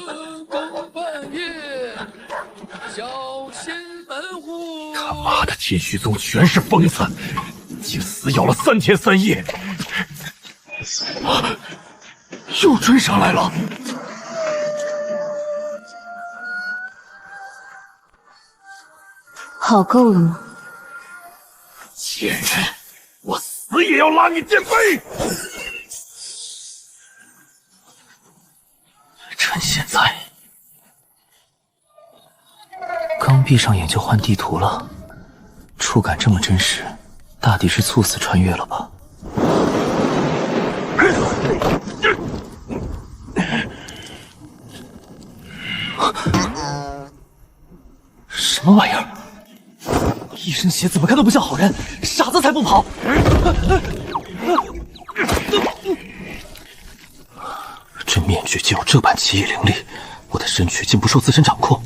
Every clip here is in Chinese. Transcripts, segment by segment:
更半夜，小心门户。他妈的，天虚宗全是疯子，竟死咬了3天3夜，又追上来了。好够了吗？贱人，我死也要拉你垫背！趁现在，刚闭上眼就换地图了，触感这么真实，大抵是猝死穿越了吧？什么玩意儿？一身血怎么看都不像好人，傻子才不跑！这面具竟有这般奇异灵力，我的身躯竟不受自身掌控。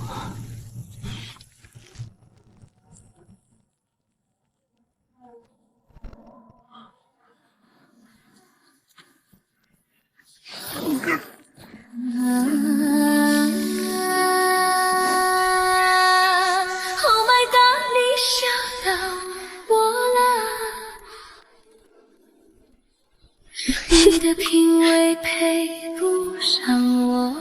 你的品味配不上我。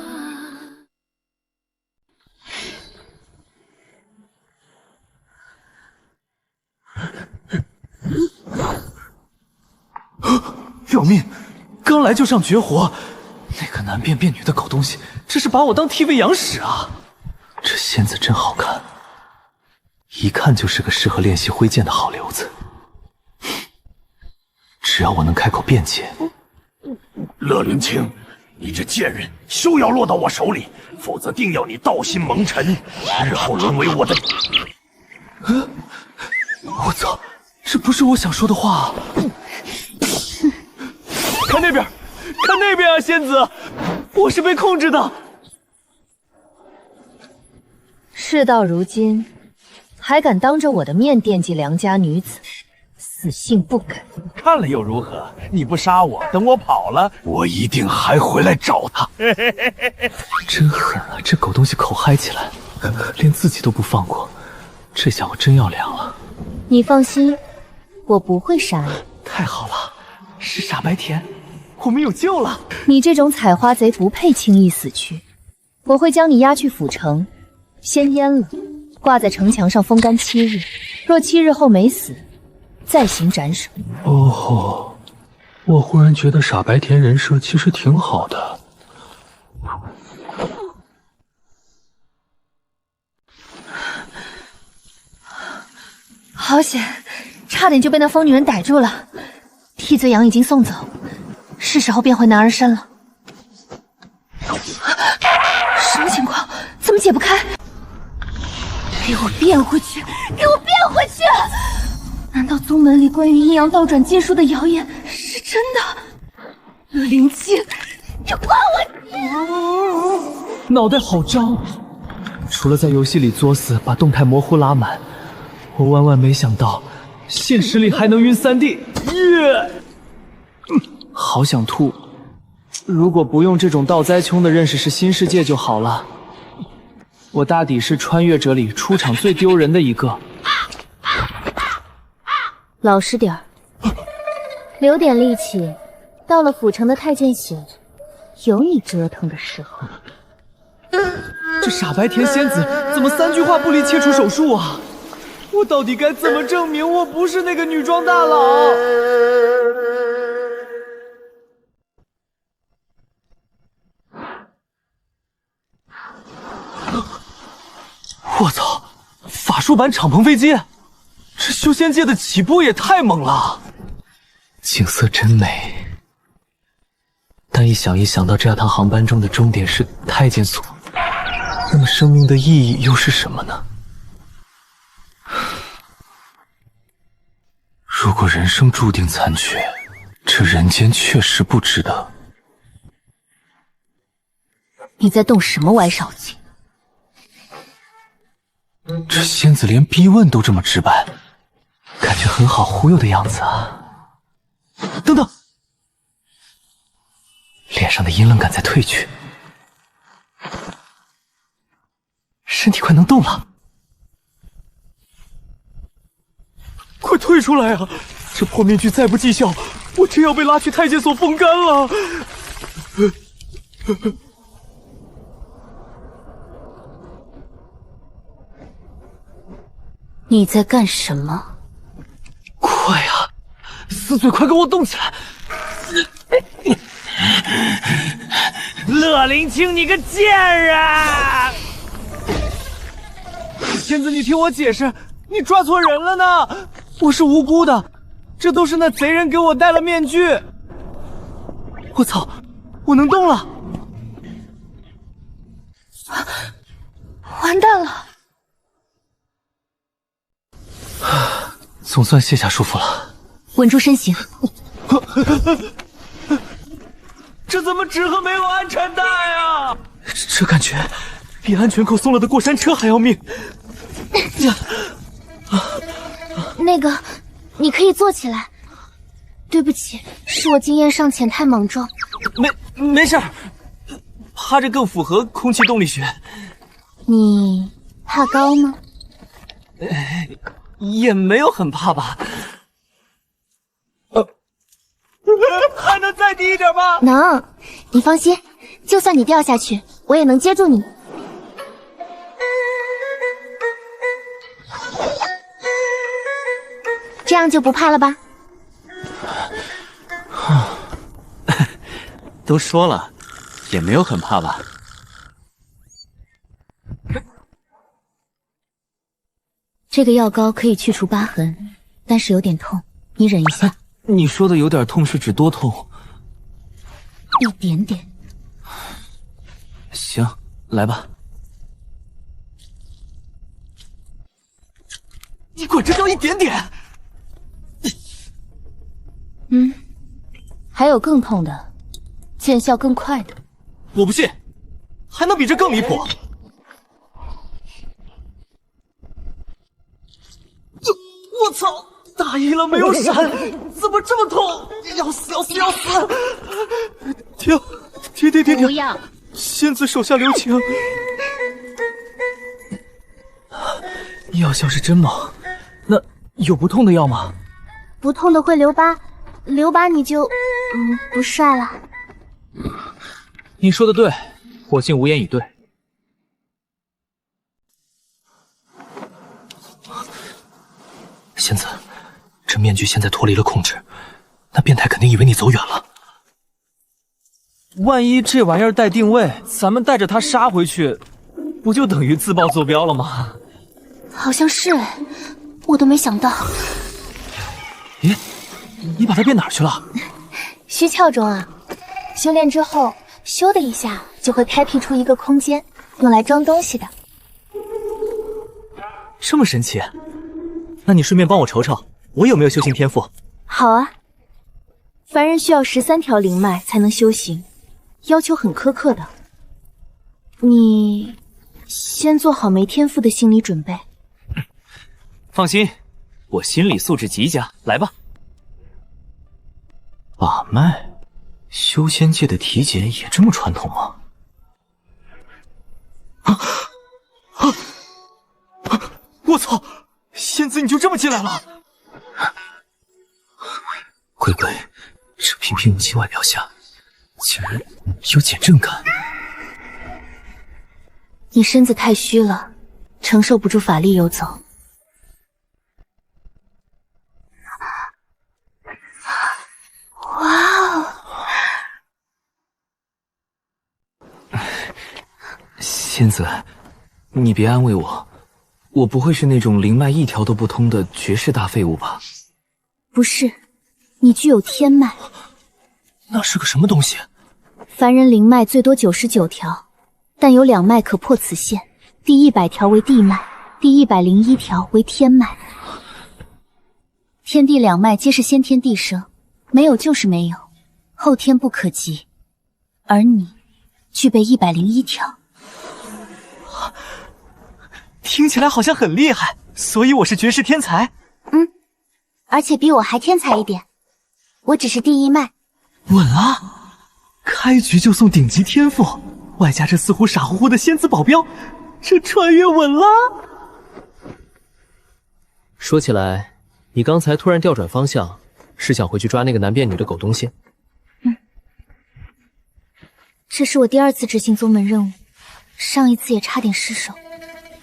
要命！刚来就上绝活，那个男变变女的狗东西，这是把我当 TV 养使啊！这仙子真好看，一看就是个适合练习挥剑的好瘤子。只要我能开口辩解。乐灵清，你这贱人，休要落到我手里，否则定要你道心蒙尘，日后成为我的。我操，这不是我想说的话啊！看那边，看那边啊，仙子，我是被控制的。事到如今，还敢当着我的面惦记良家女子，死性不改。看了又如何？你不杀我，等我跑了，我一定还回来找他。真狠啊！这狗东西口嗨起来，连自己都不放过，这家伙真要凉了。你放心，我不会杀你。太好了，是傻白甜，我们有救了。你这种采花贼不配轻易死去，我会将你押去府城，先阉了，挂在城墙上风干7日。若7日后没死，再行斩首。哦，我忽然觉得傻白甜人设其实挺好的。好险，差点就被那疯女人逮住了。替罪羊已经送走，是时候变回男儿身了。什么情况？怎么解不开？给我变回去！给我变回去！难道宗门里关于阴阳倒转剑术的谣言是真的？乐灵清，你还我！脑袋好脏，除了在游戏里作死把动态模糊拉满，我万万没想到现实里还能晕3D。好想吐！如果不用这种倒栽葱的认识是新世界就好了。我大抵是穿越者里出场最丢人的一个。老实点儿，留点力气，到了府城的太监血，有你折腾的时候。这傻白甜仙子怎么3句话不离切除手术啊？我到底该怎么证明我不是那个女装大佬？我操！法术版敞篷飞机，这修仙界的起步也太猛了！景色真美，但一想到这趟航班中的终点是太监所，那么生命的意义又是什么呢？如果人生注定残缺，这人间确实不值得。你在动什么歪少劲？这仙子连逼问都这么直白，感觉很好忽悠的样子啊！等等，脸上的阴冷感在褪去。身体快能动了，快退出来啊！这破面具再不绩效，我真要被拉去太监所风干了。你在干什么？快啊！死嘴，快给我动起来！乐灵清，你个贱人！仙子，你听我解释，你抓错人了呢！我是无辜的，这都是那贼人给我戴了面具。我操，我能动了！完蛋了！总算卸下束缚了。稳住身形。这怎么纸盒没有安全带啊？这感觉比安全扣松了的过山车还要命。那个，你可以坐起来。对不起，是我经验尚浅，太莽撞。没事儿，趴着更符合空气动力学。你怕高吗？也没有很怕吧。还能再低一点吗？能，你放心，就算你掉下去，我也能接住你。这样就不怕了吧？都说了，也没有很怕吧。这个药膏可以去除疤痕，但是有点痛，你忍一下。你说的有点痛是指多痛？一点点。行，来吧。你管这叫一点点？还有更痛的，见效更快的。我不信，还能比这更离谱？我操！大意了没有闪，怎么这么痛？要死！停！不要！仙子手下留情。药效是真猛，那有不痛的药吗？不痛的会留疤，留疤你就不帅了。你说的对，我竟无言以对。仙子，这面具现在脱离了控制，那变态肯定以为你走远了。万一这玩意儿带定位，咱们带着它杀回去，不就等于自爆坐标了吗？好像是哎，我都没想到。咦，你把它变哪儿去了？虚窍中啊，修炼之后，咻的一下就会开辟出一个空间，用来装东西的。这么神奇？那你顺便帮我瞅瞅，我有没有修行天赋？好啊，凡人需要13条灵脉才能修行，要求很苛刻的。你先做好没天赋的心理准备。放心，我心理素质极佳，来吧。把脉，修仙界的体检也这么传统吗？我操！仙子你就这么进来了？鬼鬼，这平平无奇外表下，竟然有减震感。你身子太虚了，承受不住法力游走。哇哦！仙子，你别安慰我，我不会是那种灵脉一条都不通的绝世大废物吧？不是，你具有天脉。那是个什么东西？凡人灵脉最多99条，但有2脉可破此限，第100条为地脉，第101条为天脉。天地2脉皆是先天地生，没有就是没有，后天不可及。而你具备101条。听起来好像很厉害，所以我是绝世天才。而且比我还天才一点，我只是第1脉。稳了，开局就送顶级天赋，外加这似乎傻乎乎的仙子保镖，这穿越稳了。说起来，你刚才突然调转方向，是想回去抓那个男变女的狗东西？这是我第2次执行宗门任务，上一次也差点失手，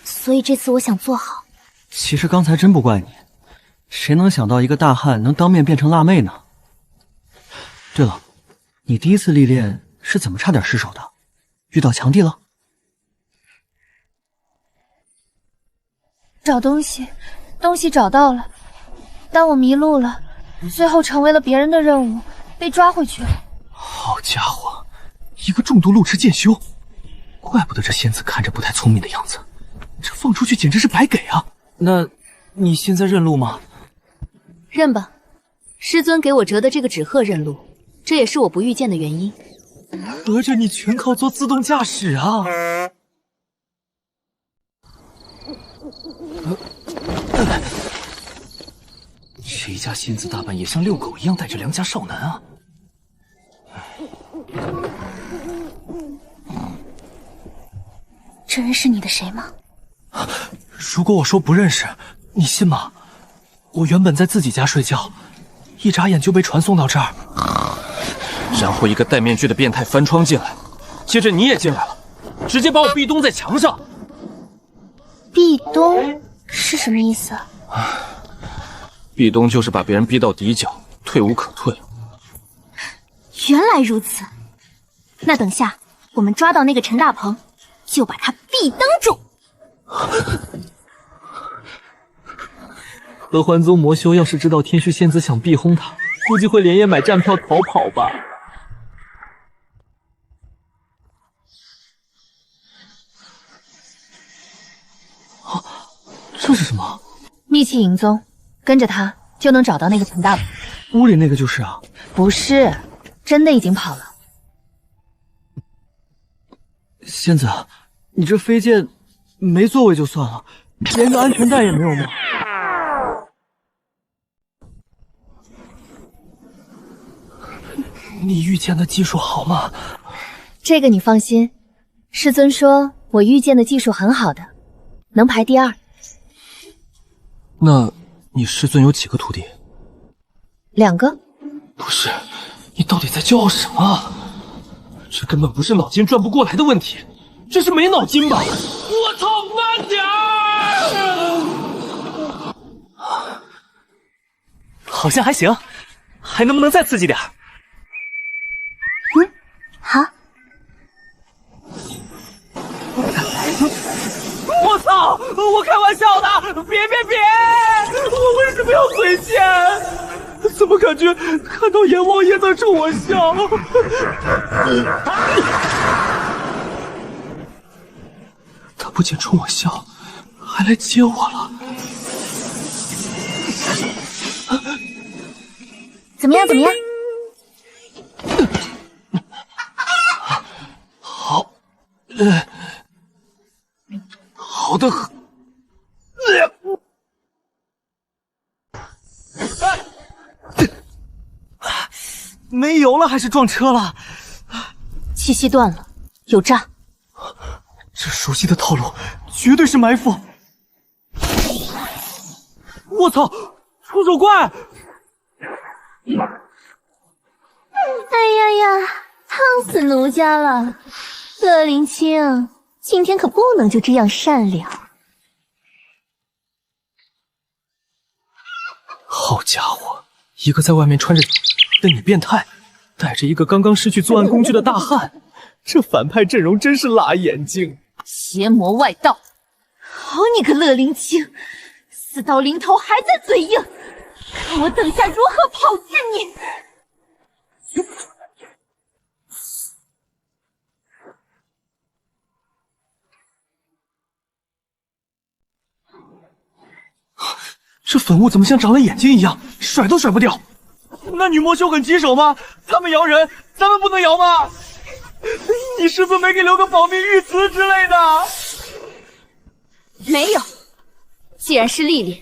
所以这次我想做好。其实刚才真不怪你，谁能想到一个大汉能当面变成辣妹呢？对了，你第1次历练是怎么差点失手的？遇到强敌了？找东西，东西找到了，但我迷路了，最后成为了别人的任务，被抓回去了。好家伙，一个重度路痴渐修，怪不得这仙子看着不太聪明的样子，这放出去简直是白给啊！那你现在认路吗？认吧，师尊给我折的这个纸鹤认路，这也是我不遇见的原因。合着你全靠做自动驾驶啊！谁家仙子大半也像遛狗一样带着良家少男啊？这人是你的谁吗？如果我说不认识，你信吗？我原本在自己家睡觉，一眨眼就被传送到这儿，然后一个戴面具的变态翻窗进来，接着你也进来了，直接把我壁咚在墙上。壁咚是什么意思啊？壁咚就是把别人逼到底角，退无可退。原来如此，那等下我们抓到那个陈大鹏，就把他壁咚住。合欢宗魔修要是知道天虚仙子想逼轰他，估计会连夜买站票逃跑吧。这是什么？秘器银宗，跟着他就能找到那个陈大鹏。屋里那个就是啊？不是，真的已经跑了。仙子，你这飞剑没座位就算了，连个安全带也没有吗？你御剑的技术好吗？这个你放心，师尊说我御剑的技术很好的，能排第2。那你师尊有几个徒弟？2个。不是，你到底在骄傲什么？这根本不是脑筋转不过来的问题，这是没脑筋吧？我操，慢点儿！好像还行，还能不能再刺激点？好。我操！我开玩笑的，别！我为什么要回剑？怎么感觉看到阎王爷在冲我笑？他不仅冲我笑，还来接我了。怎么样？好，好的很。没油了还是撞车了？气息断了，有诈。这熟悉的套路，绝对是埋伏。我操！出手怪！哎呀，烫死奴家了！乐林清，今天可不能就这样善良。好家伙，一个在外面穿着的女变态，带着一个刚刚失去作案工具的大汉，这反派阵容真是辣眼睛。邪魔外道，好你个乐林清，死到临头还在嘴硬，看我等下如何炮制你！这粉雾怎么像长了眼睛一样，甩都甩不掉？那女魔修很棘手吗？他们摇人，咱们不能摇吗？你师尊没给留个保命玉词之类的？没有。既然是历练，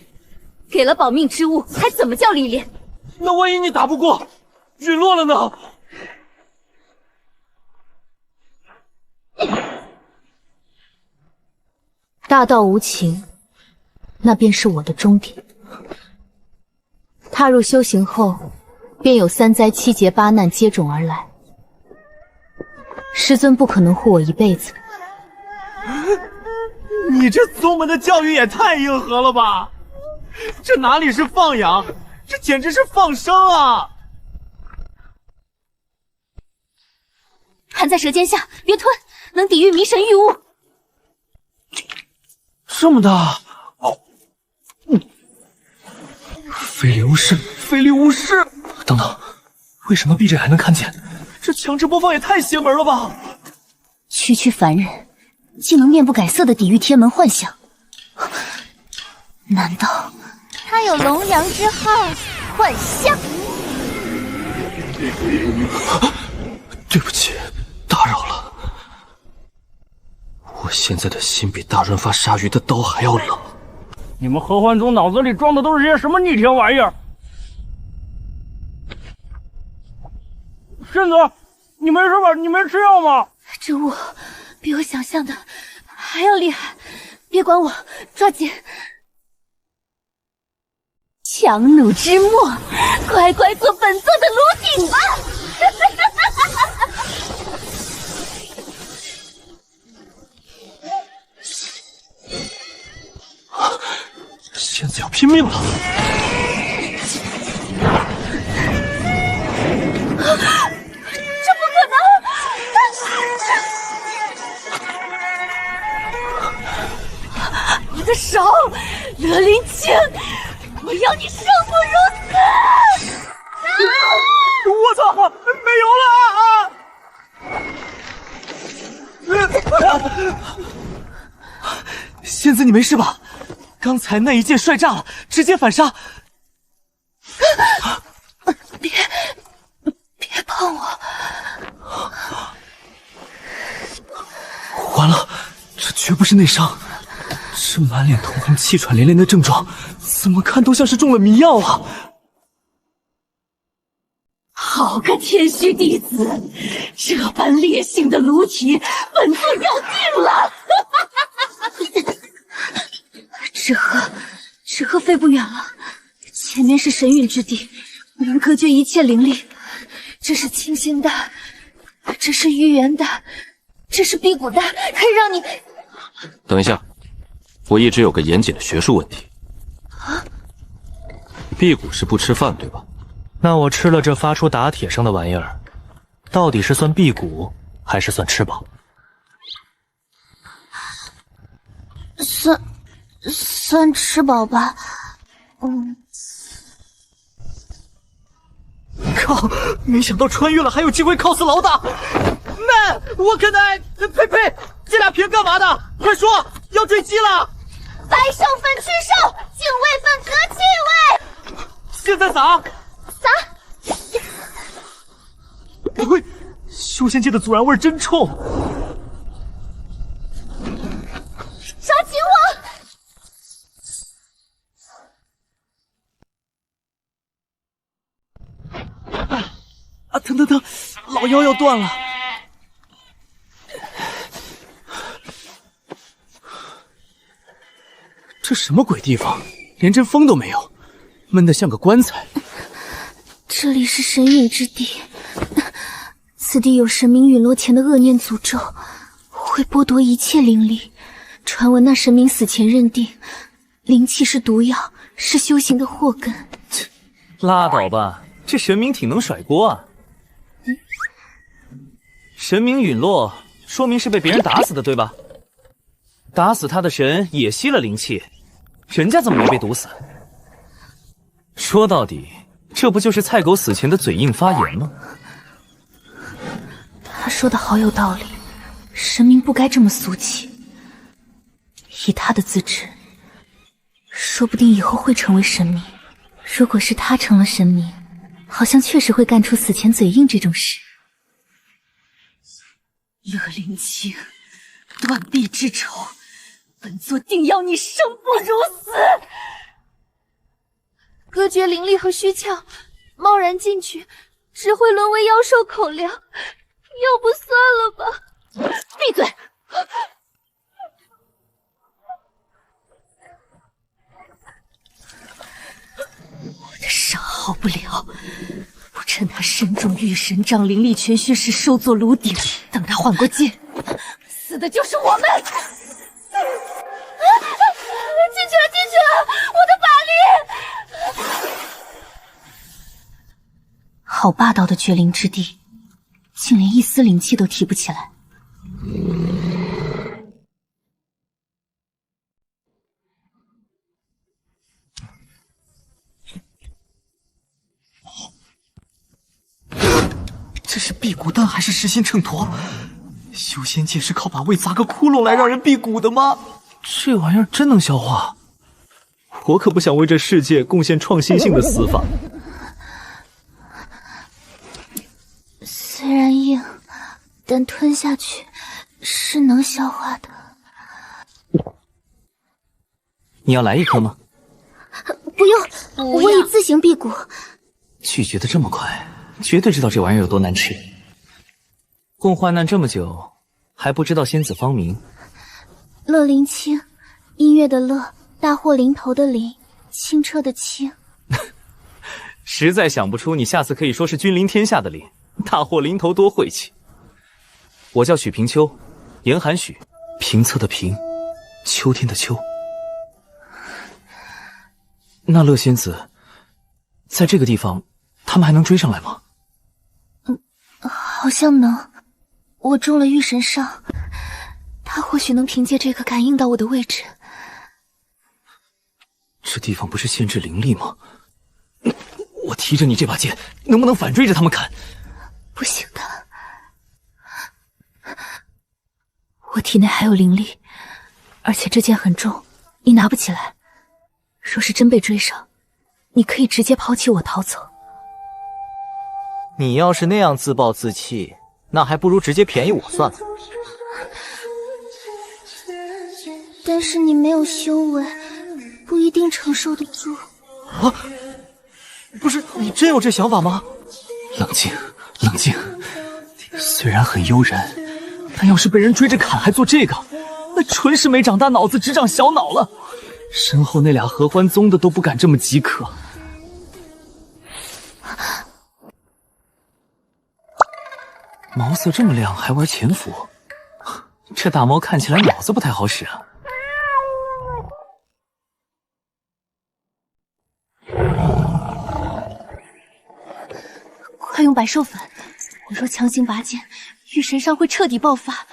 给了保命之物，还怎么叫历练？那万一你打不过，陨落了呢？大道无情，那便是我的终点。踏入修行后，便有3灾7劫8难接踵而来。师尊不可能护我一辈子。你这宗门的教育也太硬核了吧！这哪里是放养，这简直是放生啊！含在舌尖下，别吞，能抵御迷神御物。这么大哦！非礼勿视，非礼勿视！等等，为什么闭着还能看见？这强制播放也太邪门了吧！区区凡人，竟能面不改色的抵御天门幻象？难道他有龙阳之好，幻象？对不起，打扰了。我现在的心比大润发鲨鱼的刀还要冷。你们合欢宗脑子里装的都是些什么逆天玩意儿？仙子，你没事吧？你没吃药吗？这雾比我想象的还要厉害，别管我，抓紧！强弩之末，乖乖做本座的炉鼎吧！仙子要拼命了！这不可能！我的手，乐林清，我要你生不如死！我操，没油了！仙子，你没事吧？刚才那一剑帅炸了，直接反杀。别碰我！完了，这绝不是内伤，这满脸通红、气喘连连的症状，怎么看都像是中了迷药啊！好个天虚弟子，这般烈性的炉体，本座要定了！纸鹤飞不远了，前面是神陨之地，能隔绝一切灵力。这是清心丹，这是玉元丹，这是辟谷丹，可以让你……等一下，我一直有个严谨的学术问题。啊？辟谷是不吃饭对吧？那我吃了这发出打铁声的玩意儿，到底是算辟谷，还是算吃饱？算吃饱吧。靠！没想到穿越了还有机会 cos 老大。Man， 我可奈！呸！这俩瓶干嘛的？快说，要坠机了！白兽粉去兽，净味粉隔气味。现在撒！撒！呸！修仙界的孜然味真冲！抓紧我！啊！疼！老腰要断了。这什么鬼地方，连阵风都没有，闷得像个棺材。这里是神陨之地，此地有神明陨落前的恶念诅咒，会剥夺一切灵力。传闻那神明死前认定，灵气是毒药，是修行的祸根。拉倒吧，这神明挺能甩锅啊。神明陨落，说明是被别人打死的，对吧？打死他的神也吸了灵气，人家怎么没被毒死？说到底，这不就是菜狗死前的嘴硬发言吗？他说的好有道理，神明不该这么俗气。以他的资质，说不定以后会成为神明。如果是他成了神明，好像确实会干出死前嘴硬这种事。乐灵清，断臂之仇，本座定要你生不如死！隔绝灵力和虚窍，贸然进去，只会沦为妖兽口粮。要不算了吧。闭嘴！不了。不趁他身中御神杖，灵力全虚时收作炉鼎，等他缓过劲，死的就是我们！进去了，进去了！我的法力！好霸道的绝灵之地，竟连一丝灵气都提不起来。这是辟谷丹还是实心秤砣？修仙界是靠把胃砸个窟窿来让人辟谷的吗？这玩意儿真能消化？我可不想为这世界贡献创新性的死法。虽然硬，但吞下去是能消化的。你要来一颗吗？不用，我已自行辟谷。拒绝的这么快，绝对知道这玩意儿有多难吃。共患难这么久，还不知道仙子芳名？乐灵清，音乐的乐，大祸临头的临，清澈的清。实在想不出，你下次可以说是君临天下的临，大祸临头多晦气。我叫许平秋，严寒许，评测的评，秋天的秋。那乐仙子，在这个地方，他们还能追上来吗？好像能。我中了御神杖，他或许能凭借这个感应到我的位置。这地方不是限制灵力吗？我提着你这把剑，能不能反追着他们砍？不行的，我体内还有灵力，而且这剑很重，你拿不起来。若是真被追上，你可以直接抛弃我逃走。你要是那样自暴自弃，那还不如直接便宜我算了。但是你没有修为，不一定承受得住。啊！不是你真有这想法吗？冷静，冷静。虽然很悠然，但要是被人追着砍还做这个，那纯是没长大脑子，只长小脑了。身后那俩合欢宗的都不敢这么饥渴。毛色这么亮，还玩潜伏，这大猫看起来脑子不太好使啊。快用百兽粉！我若强行拔剑，御神杖会彻底爆发。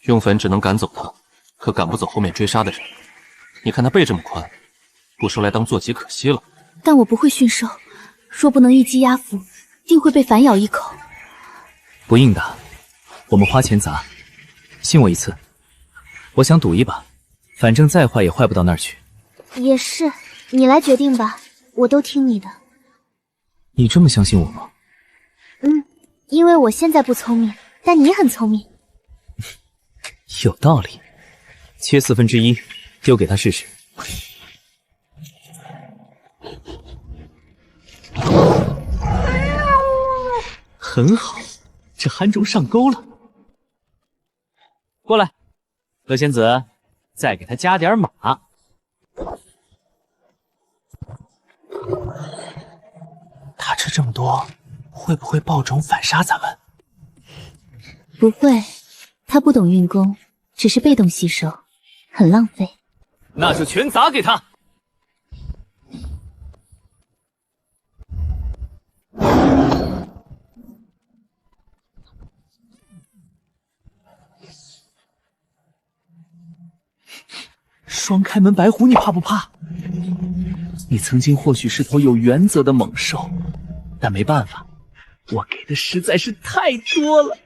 用粉只能赶走他，可赶不走后面追杀的人。你看他背这么宽，不收来当坐骑可惜了。但我不会驯兽，若不能一击压服，定会被反咬一口。不硬的，我们花钱砸，信我一次。我想赌一把，反正再坏也坏不到那儿去。也是，你来决定吧，我都听你的。你这么相信我吗？因为我现在不聪明，但你很聪明。有道理，切1/4，丢给他试试。很好，这憨种上钩了。过来，乐仙子，再给他加点码。他吃这么多，会不会爆种反杀咱们？不会，他不懂运功，只是被动吸收，很浪费。那就全砸给他！双开门白虎，你怕不怕？你曾经或许是头有原则的猛兽，但没办法，我给的实在是太多了。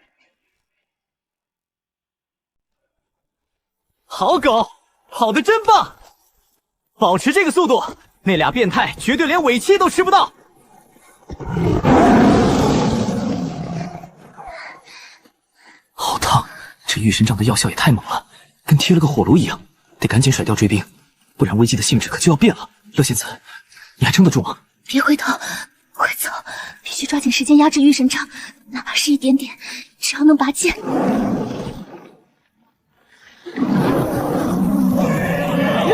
好狗，跑得真棒！保持这个速度，那俩变态绝对连尾气都吃不到。好烫！这御神杖的药效也太猛了，跟贴了个火炉一样，得赶紧甩掉追兵，不然危机的性质可就要变了。乐仙子，你还撑得住吗？别回头，快走！必须抓紧时间压制御神杖，哪怕是一点点，只要能拔剑。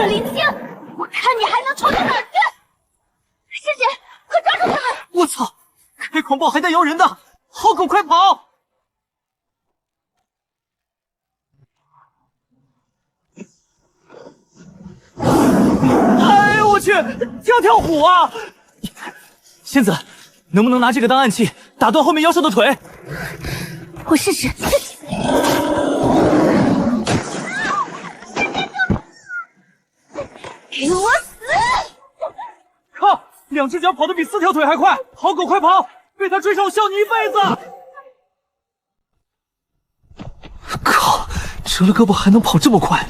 林清，我看你还能冲到哪儿去！师姐，快抓住他们！暴还带摇人的，好狗快跑！哎呦我去，跳虎啊！仙子，能不能拿这个当暗器，打断后面妖兽的腿？我试试。给我死！靠，2只脚跑得比4条腿还快，好狗快跑！被他追上，我笑你一辈子！靠，折了胳膊还能跑这么快？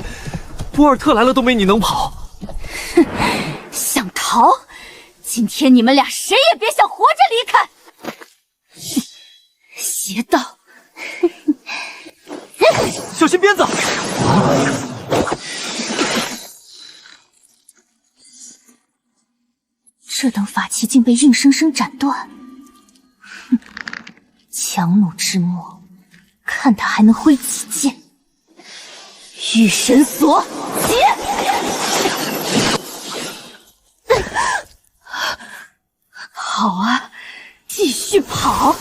博尔特来了都没你能跑。哼，想逃？今天你们俩谁也别想活着离开！邪道！小心鞭子！这等法器竟被硬生生斩断！哼，强弩之末，看他还能挥几剑！御神锁，接！好啊，继续跑！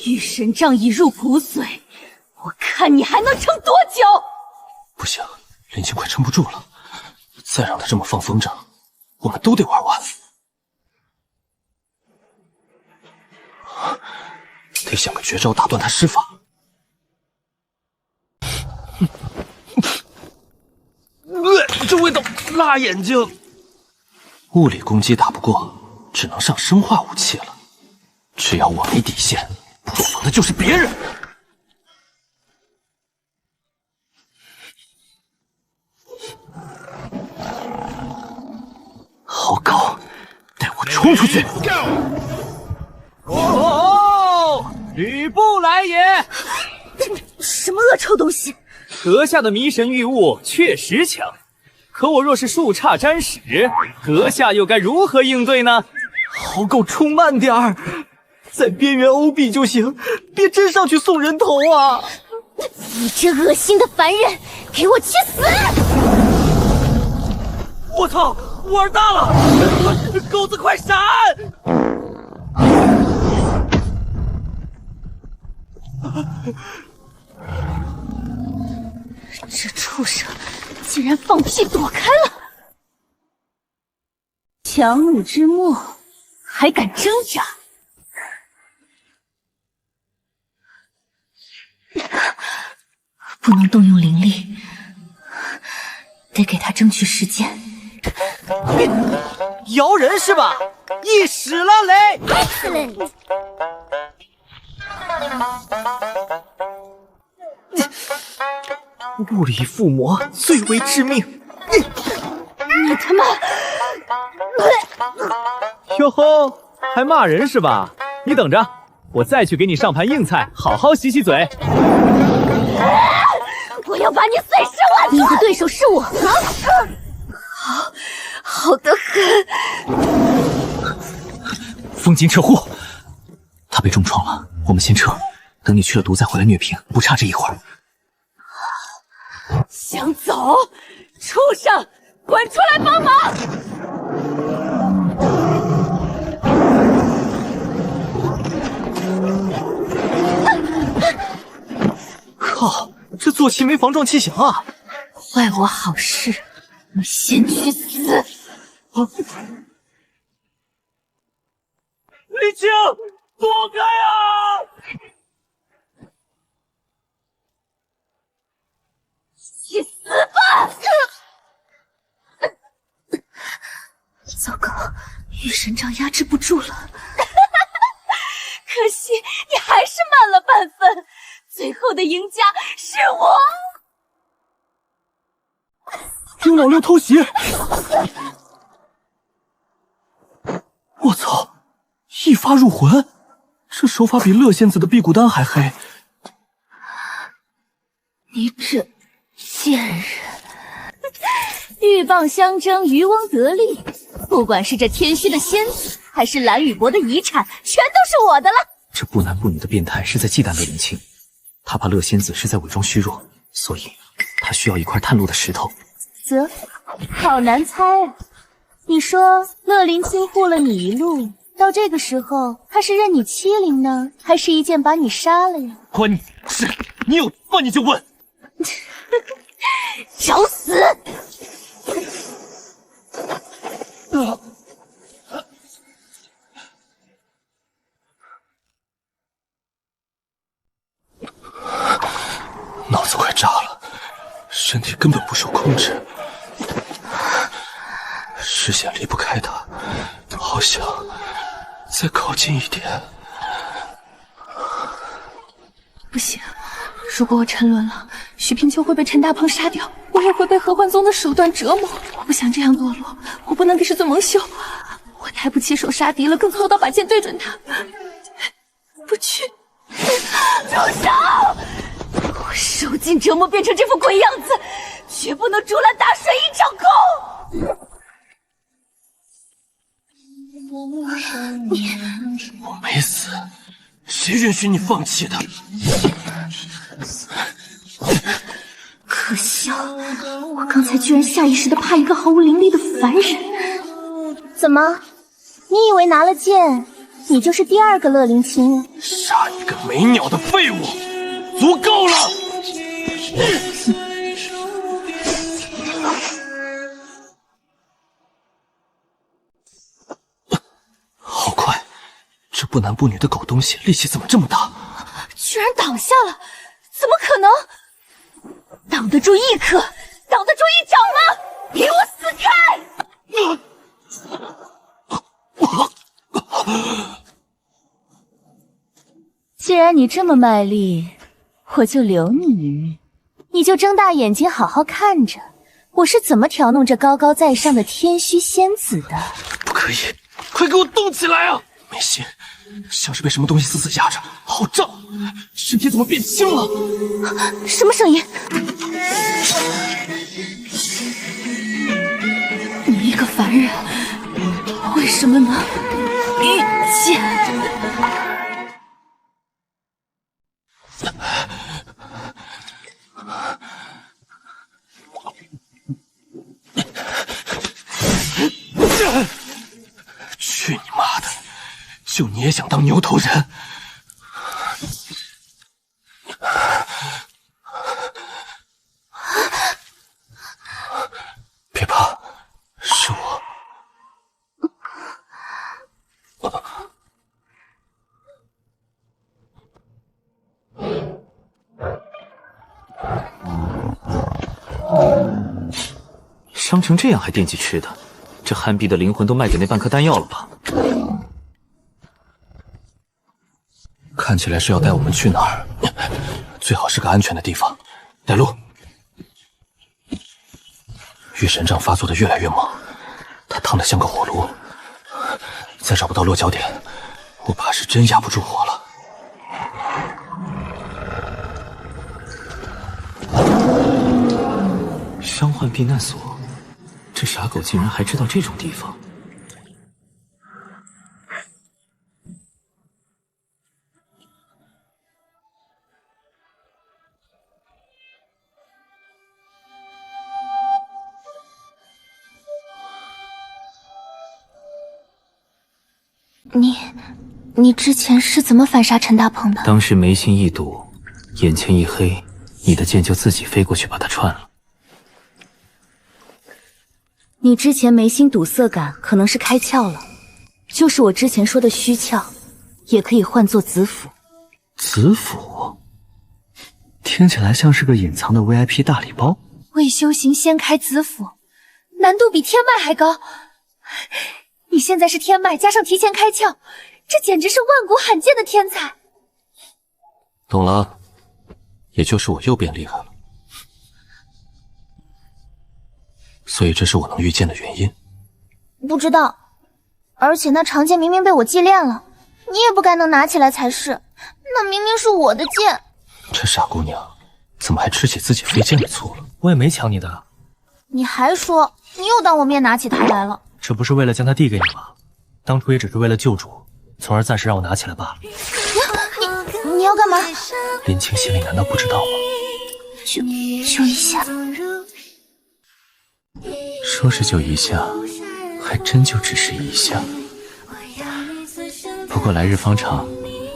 御神杖已入骨髓，我看你还能撑多久？不行，林青快撑不住了，再让他这么放风筝，我们都得玩完。得想个绝招打断他施法。这味道辣眼睛。物理攻击打不过，只能上生化武器了。只要我没底线，破防的就是别人。好狗，带我冲出去！哦，吕布来也！什么恶臭东西？阁下的迷神玉物确实强，可我若是树杈沾屎，阁下又该如何应对呢？好狗，冲慢点儿，在边缘欧避就行，别真上去送人头啊！你这恶心的凡人，给我去死！我操，玩大了！狗子快闪！这畜生竟然放屁躲开了！强弩之末，还敢挣扎？不能动用灵力，得给他争取时间。摇人是吧？一使了雷！ Excellent！ 物理附魔最为致命。你他妈！哟吼，还骂人是吧？你等着，我再去给你上盘硬菜，好好洗洗嘴。我要把你碎尸万段！你的对手是我，好的很。风金撤户，他被重创了，我们先撤，等你去了毒再回来虐平，不差这一会儿。想走？畜生，滚出来帮忙！靠，这坐骑没防撞气响啊！坏我好事，你先去死！李青，躲开啊！去死吧！糟糕，御神杖压制不住了。可惜你还是慢了半分，最后的赢家是我。丁老六偷袭！我操，一发入魂，这手法比乐仙子的辟谷丹还黑。你这贱人！鹬蚌相争，渔翁得利。不管是这天虚的仙子，还是蓝雨博的遗产，全都是我的了。这不男不女的变态是在忌惮乐林清，他怕乐仙子是在伪装虚弱，所以他需要一块探路的石头。啧，好难猜啊！你说乐林清护了你一路，到这个时候，他是任你欺凌呢，还是一剑把你杀了呀？关你事！你有问你就问。找死！脑子快炸了，身体根本不受控制，视线离不开他，好想再靠近一点。不行，如果我沉沦了，许平秋会被陈大鹏杀掉，我也会被合欢宗的手段折磨。我不想这样堕落，我不能给师尊蒙羞。我太不起手杀敌了，更错到把剑对准他。不去，住手！我受尽折磨变成这副鬼样子，绝不能竹篮打水一场空。我没死，谁允许你放弃的？可笑，我刚才居然下意识的怕一个毫无灵力的凡人。怎么，你以为拿了剑，你就是第二个乐灵清？杀一个没鸟的废物，足够了。好快，这不男不女的狗东西力气怎么这么大？居然挡下了，怎么可能？挡得住一颗，挡得住一掌吗？给我死开！既然你这么卖力，我就留你一命。你就睁大眼睛好好看着，我是怎么调弄这高高在上的天虚仙子的。不可以，快给我动起来啊！没心，像是被什么东西死死压着，好胀，身体怎么变轻了？什么声音？你一个凡人，为什么能遇见？去你妈的！就你也想当牛头人？别怕，是我。伤成这样还惦记吃的，这憨逼的灵魂都卖给那半颗丹药了吧？看起来是要带我们去哪儿？最好是个安全的地方。带路。御神杖发作的越来越猛，它烫得像个火炉。再找不到落脚点，我怕是真压不住火了。伤患避难所，这傻狗竟然还知道这种地方。你之前是怎么反杀陈大鹏的？当时眉心一堵，眼前一黑，你的剑就自己飞过去把他串了。你之前眉心堵塞感可能是开窍了，就是我之前说的虚窍，也可以换作子府。子府听起来像是个隐藏的 VIP 大礼包。为修行先开子府，难度比天脉还高。你现在是天脉加上提前开窍，这简直是万古罕见的天才。懂了，也就是我又变厉害了，所以这是我能御剑的原因。不知道，而且那长剑明明被我祭炼了，你也不该能拿起来才是，那明明是我的剑。这傻姑娘怎么还吃起自己飞剑的醋了？我也没抢你的。你还说你又当我面拿起它来了？这不是为了将它递给你吗？当初也只是为了救主，从而暂时让我拿起来罢了。你要干嘛？林清心里难道不知道吗？就一下。说是就一下，还真就只是一下。不过来日方长，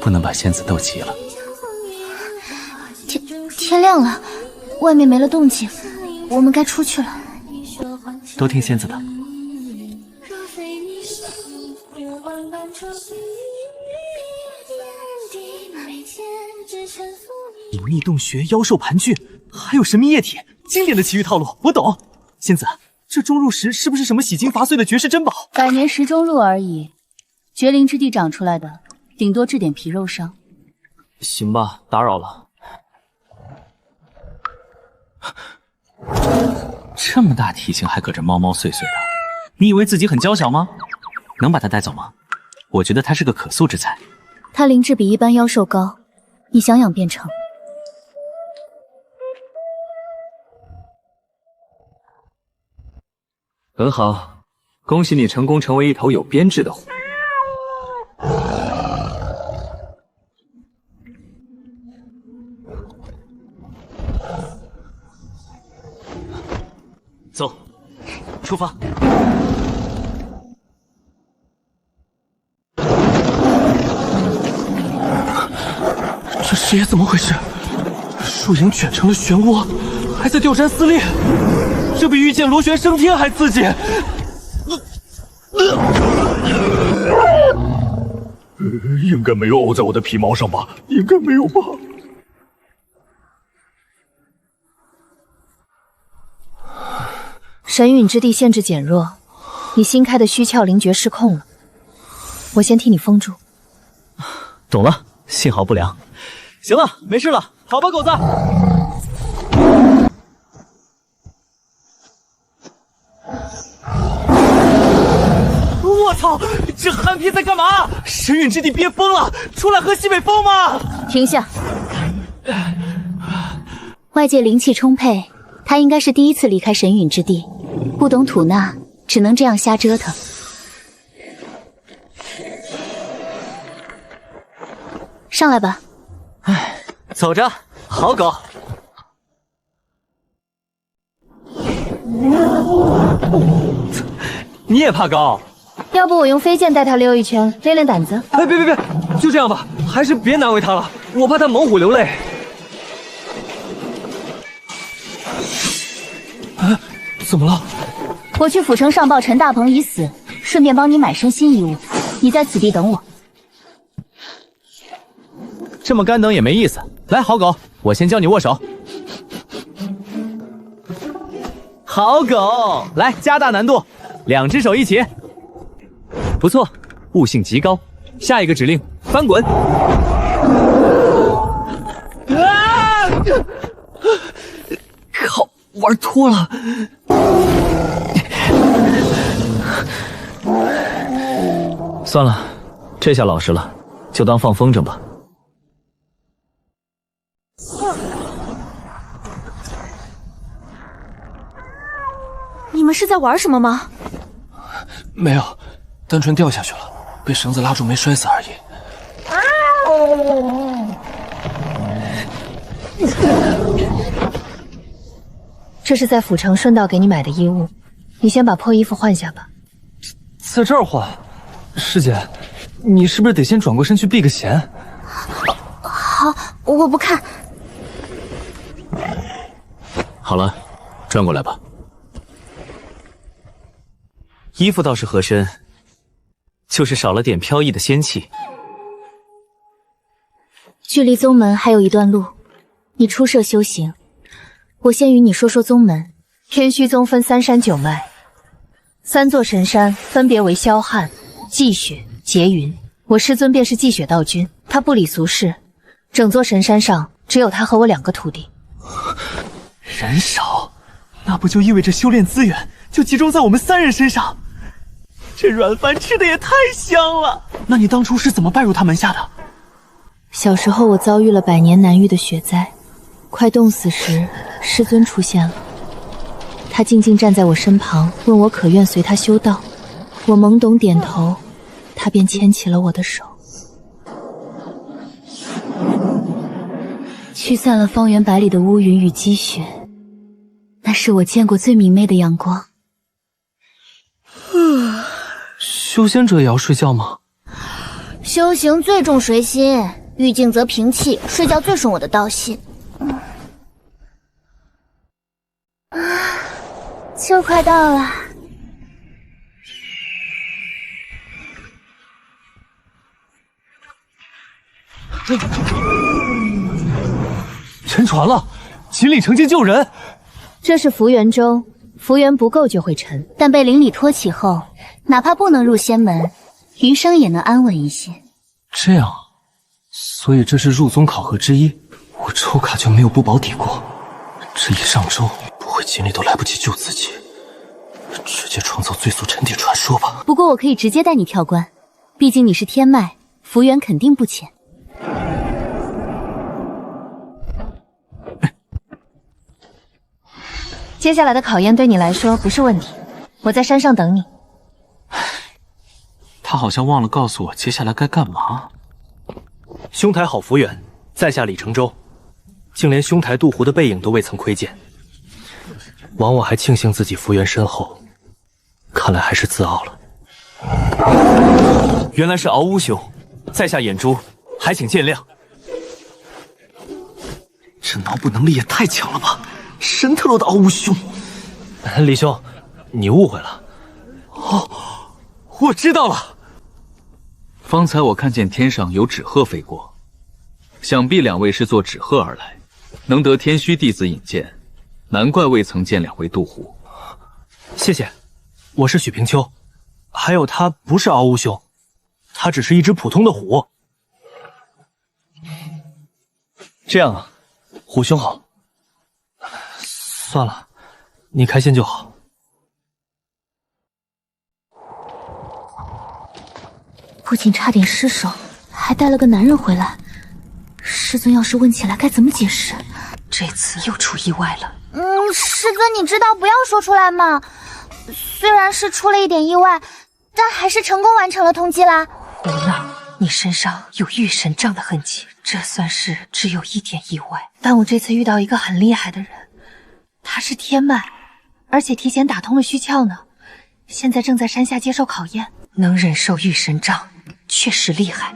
不能把仙子斗急了。天亮了，外面没了动静，我们该出去了。都听仙子的。隐秘洞穴、妖兽盘踞，还有神秘液体，经典的奇遇套路，我懂。仙子，这钟入石是不是什么洗精伐碎的绝世珍宝？100年石钟入而已，绝灵之地长出来的，顶多治点皮肉伤。行吧，打扰了。这么大体型还搁这猫猫碎碎的，你以为自己很娇小吗？能把它带走吗？我觉得它是个可塑之才。它灵智比一般妖兽高，你想养便成。很好，恭喜你成功成为一头有编制的虎。走，出发。这视野怎么回事？树影卷成了漩涡，还在吊山撕裂，这比遇见螺旋升天还刺激。应该没有沤在我的皮毛上吧？应该没有吧？神陨之地限制减弱，你新开的虚窍灵诀失控了，我先替你封住。懂了，信号不良。行了，没事了，好吧，狗子。我操，这憨批在干嘛？神陨之地憋疯了，出来喝西北风吗？停下！外界灵气充沛，他应该是第一次离开神陨之地，不懂吐纳，只能这样瞎折腾。上来吧。哎，走着，好狗。你也怕高？要不我用飞剑带他溜一圈，练练胆子。哎，别，就这样吧，还是别难为他了，我怕他猛虎流泪。哎，怎么了？我去府城上报陈大鹏已死，顺便帮你买身新衣物。你在此地等我。这么干等也没意思。来，好狗，我先教你握手。好狗，来加大难度，2只手一起。不错，悟性极高。下一个指令，翻滚。靠，玩脱了。算了，这下老实了，就当放风筝吧。你们是在玩什么吗？没有，单纯掉下去了，被绳子拉住没摔死而已。这是在府城顺道给你买的衣物，你先把破衣服换下吧。在这儿换？师姐，你是不是得先转过身去避个嫌？好，我不看。好了，转过来吧。衣服倒是合身，就是少了点飘逸的仙气。距离宗门还有一段路，你出舍修行，我先与你说说宗门。天虚宗分3山9脉，3座神山分别为霄汉、寂雪、劫云。我师尊便是寂雪道君，他不理俗事，整座神山上只有他和我2个徒弟。人少，那不就意味着修炼资源就集中在我们3人身上？这软饭吃的也太香了！那你当初是怎么拜入他门下的？小时候我遭遇了100年难遇的雪灾，快冻死时，师尊出现了。他静静站在我身旁，问我可愿随他修道。我懵懂点头，他便牵起了我的手，驱散了方圆百里的乌云与积雪。那是我见过最明媚的阳光。修仙者也要睡觉吗？修行最重随心，遇静则平气，睡觉最顺我的道心。就快到了。沉船了，锦鲤成精救人。这是福缘舟，福缘不够就会沉，但被灵里托起后，哪怕不能入仙门，余生也能安稳一些。这样，所以这是入宗考核之一。我抽卡就没有不保底过，这一上周不会锦鲤都来不及救自己，直接创造最速沉底传说吧。不过我可以直接带你跳关，毕竟你是天脉，福缘肯定不浅。接下来的考验对你来说不是问题，我在山上等你。他好像忘了告诉我接下来该干嘛。兄台好福缘，在下李承舟，竟连兄台渡湖的背影都未曾窥见。枉我还庆幸自己福缘深厚，看来还是自傲了。原来是敖乌兄，在下眼珠，还请见谅。这脑补能力也太强了吧！神特洛的敖乌兄，李兄，你误会了。哦，我知道了。方才我看见天上有纸鹤飞过，想必两位是坐纸鹤而来，能得天虚弟子引荐，难怪未曾见两位渡湖。谢谢，我是许平秋，还有他不是敖乌兄，他只是一只普通的虎。这样啊，虎兄好。算了，你开心就好。不仅差点失手，还带了个男人回来。师尊要是问起来该怎么解释？这次又出意外了。师尊你知道不要说出来嘛。虽然是出了一点意外，但还是成功完成了通缉啦。胡闹！你身上有御神杖的痕迹，这算是只有一点意外。但我这次遇到一个很厉害的人，他是天脉，而且提前打通了虚窍呢。现在正在山下接受考验。能忍受御神杖，确实厉害。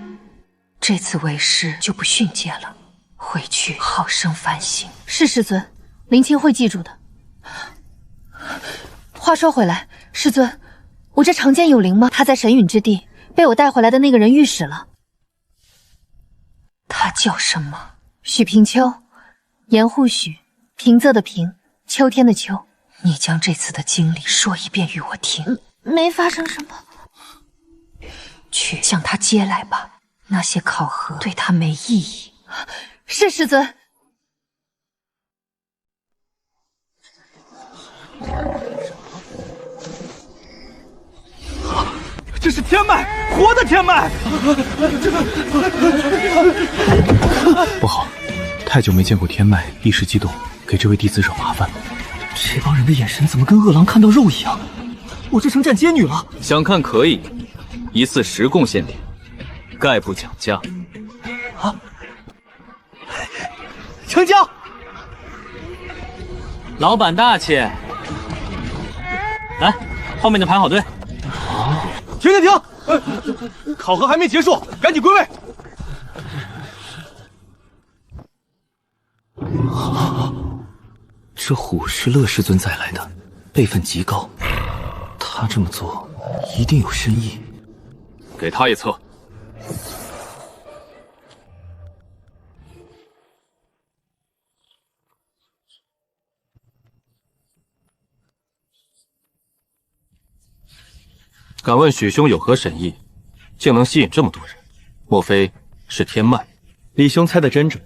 这次为师就不训诫了，回去好生反省。是师尊，林清会记住的。话说回来，师尊，我这长剑有灵吗？他在神陨之地被我带回来的那个人御史了。他叫什么？许平秋，严护许，平仄的平，秋天的秋。你将这次的经历说一遍与我听。没发生什么。去将他接来吧，那些考核对他没意义。是师尊。这是天脉，活的天脉！不好，太久没见过天脉，一时激动，给这位弟子惹麻烦。这帮人的眼神怎么跟饿狼看到肉一样？我这成站街女了。想看可以，一次10贡献点，概不讲价。啊！成交！老板大气。来，后面的排好队。啊！停！考核还没结束，赶紧归位。这虎是乐师尊带来的，辈分极高。他这么做一定有深意。给他一册。敢问许兄有何神意，竟能吸引这么多人？莫非是天脉？李兄猜得真准，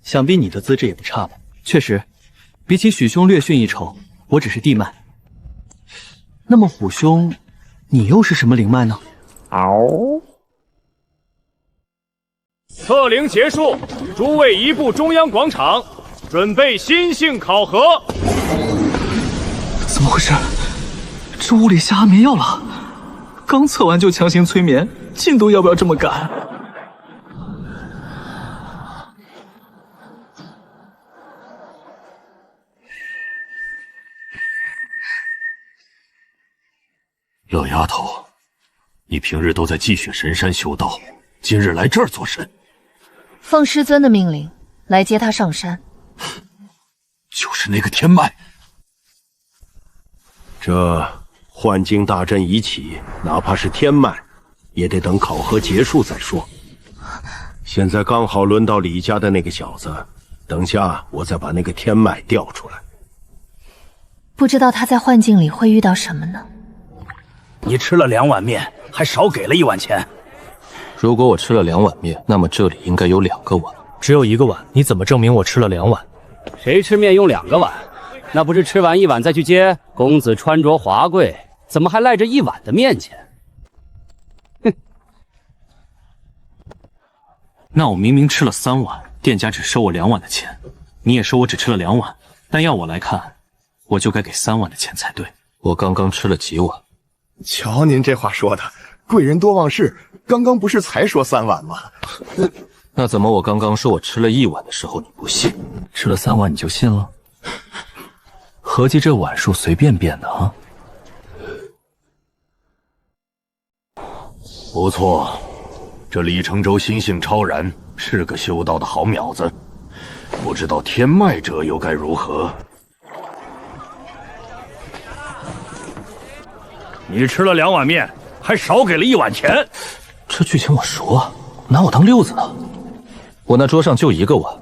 想必你的资质也不差吧？确实，比起许兄略逊一筹，我只是地脉。那么虎兄，你又是什么灵脉呢？测灵结束，诸位移步中央广场，准备心性考核。怎么回事？这屋里下安眠药了？刚测完就强行催眠，进度要不要这么赶？乐丫头，你平日都在积雪神山修道，今日来这儿做甚？奉师尊的命令来接他上山。就是那个天脉。这幻境大阵已起，哪怕是天脉，也得等考核结束再说。现在刚好轮到李家的那个小子，等下我再把那个天脉调出来。不知道他在幻境里会遇到什么呢？你吃了2碗面，还少给了1碗钱。如果我吃了2碗面，那么这里应该有2个碗。只有1个碗，你怎么证明我吃了2碗？谁吃面用2个碗？那不是吃完1碗再去接？公子穿着华贵，怎么还赖着1碗的面钱？哼！那我明明吃了3碗，店家只收我2碗的钱，你也说我只吃了2碗，但要我来看，我就该给3碗的钱才对。我刚刚吃了几碗？瞧您这话说的，贵人多忘事，刚刚不是才说3碗吗？那怎么我刚刚说我吃了1碗的时候你不信？吃了3碗你就信了？合计这碗数随便变的啊！不错，这李承舟心性超然，是个修道的好苗子。不知道天脉者又该如何？你吃了2碗面，还少给了1碗钱。这剧情我熟啊，拿我当溜子呢。我那桌上就1个碗，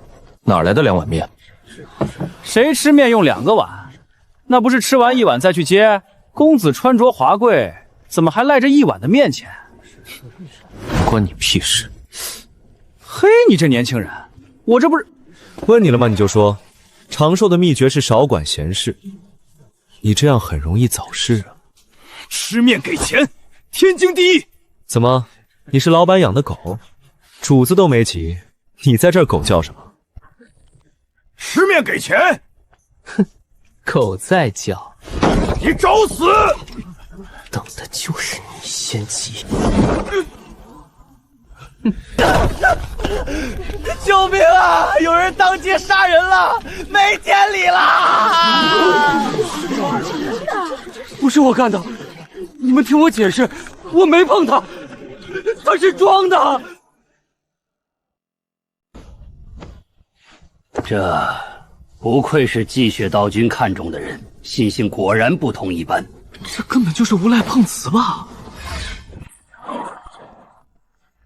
哪来的2碗面？谁吃面用2个碗？那不是吃完1碗再去接？公子穿着华贵，怎么还赖着1碗的面钱？关你屁事！嘿，你这年轻人，我这不是问你了吗？你就说，长寿的秘诀是少管闲事。你这样很容易早逝啊！吃面给钱，天经地义。怎么，你是老板养的狗，主子都没急，你在这儿狗叫什么？吃面给钱。哼，狗在叫，你找死！等的就是你先急。救命啊！有人当街杀人了，没天理啦！不是我干的，你们听我解释，我没碰他，他是装的。这不愧是继雪道君看中的人，心性果然不同一般。这根本就是无赖碰瓷吧？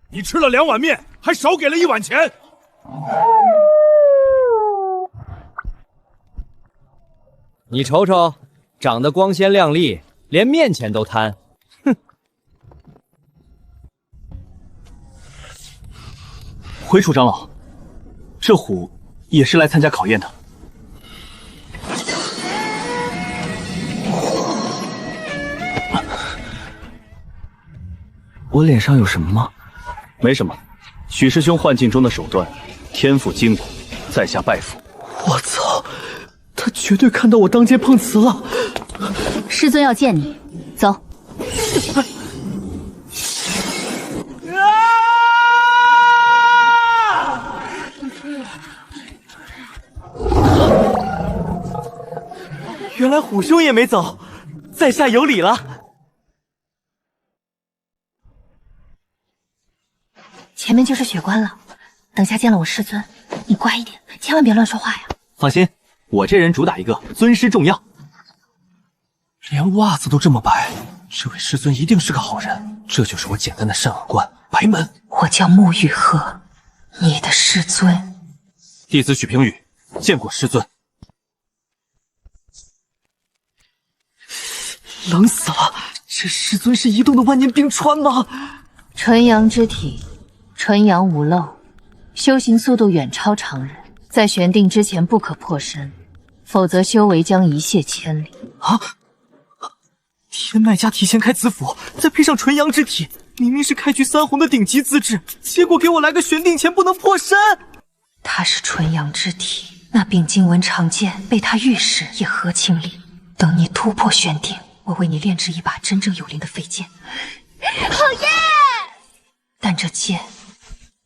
你吃了2碗面，还少给了1碗钱。你瞅瞅，长得光鲜亮丽，连面钱都贪。哼！回楚长老，这虎也是来参加考验的。我脸上有什么吗？没什么，许师兄幻境中的手段，天赋精古，在下拜服。我操，他绝对看到我当街碰瓷了。师尊要见你，走。原来虎兄也没走，在下有礼了。前面就是雪关了，等下见了我师尊，你乖一点，千万别乱说话呀。放心，我这人主打一个尊师重要。连袜子都这么白，这位师尊一定是个好人。这就是我简单的善恶观，白门。我叫沐雨鹤，你的师尊。弟子许平宇，见过师尊。冷死了！这师尊是移动的万年冰川吗？纯阳之体，纯阳无漏，修行速度远超常人，在玄定之前不可破身，否则修为将一泻千里。啊！天脉家提前开子府，再配上纯阳之体，明明是开局3红的顶级资质，结果给我来个玄定前不能破身。他是纯阳之体，那柄经文长剑被他御使也合情理。等你突破玄定，我为你炼制一把真正有灵的飞剑。好耶！但这剑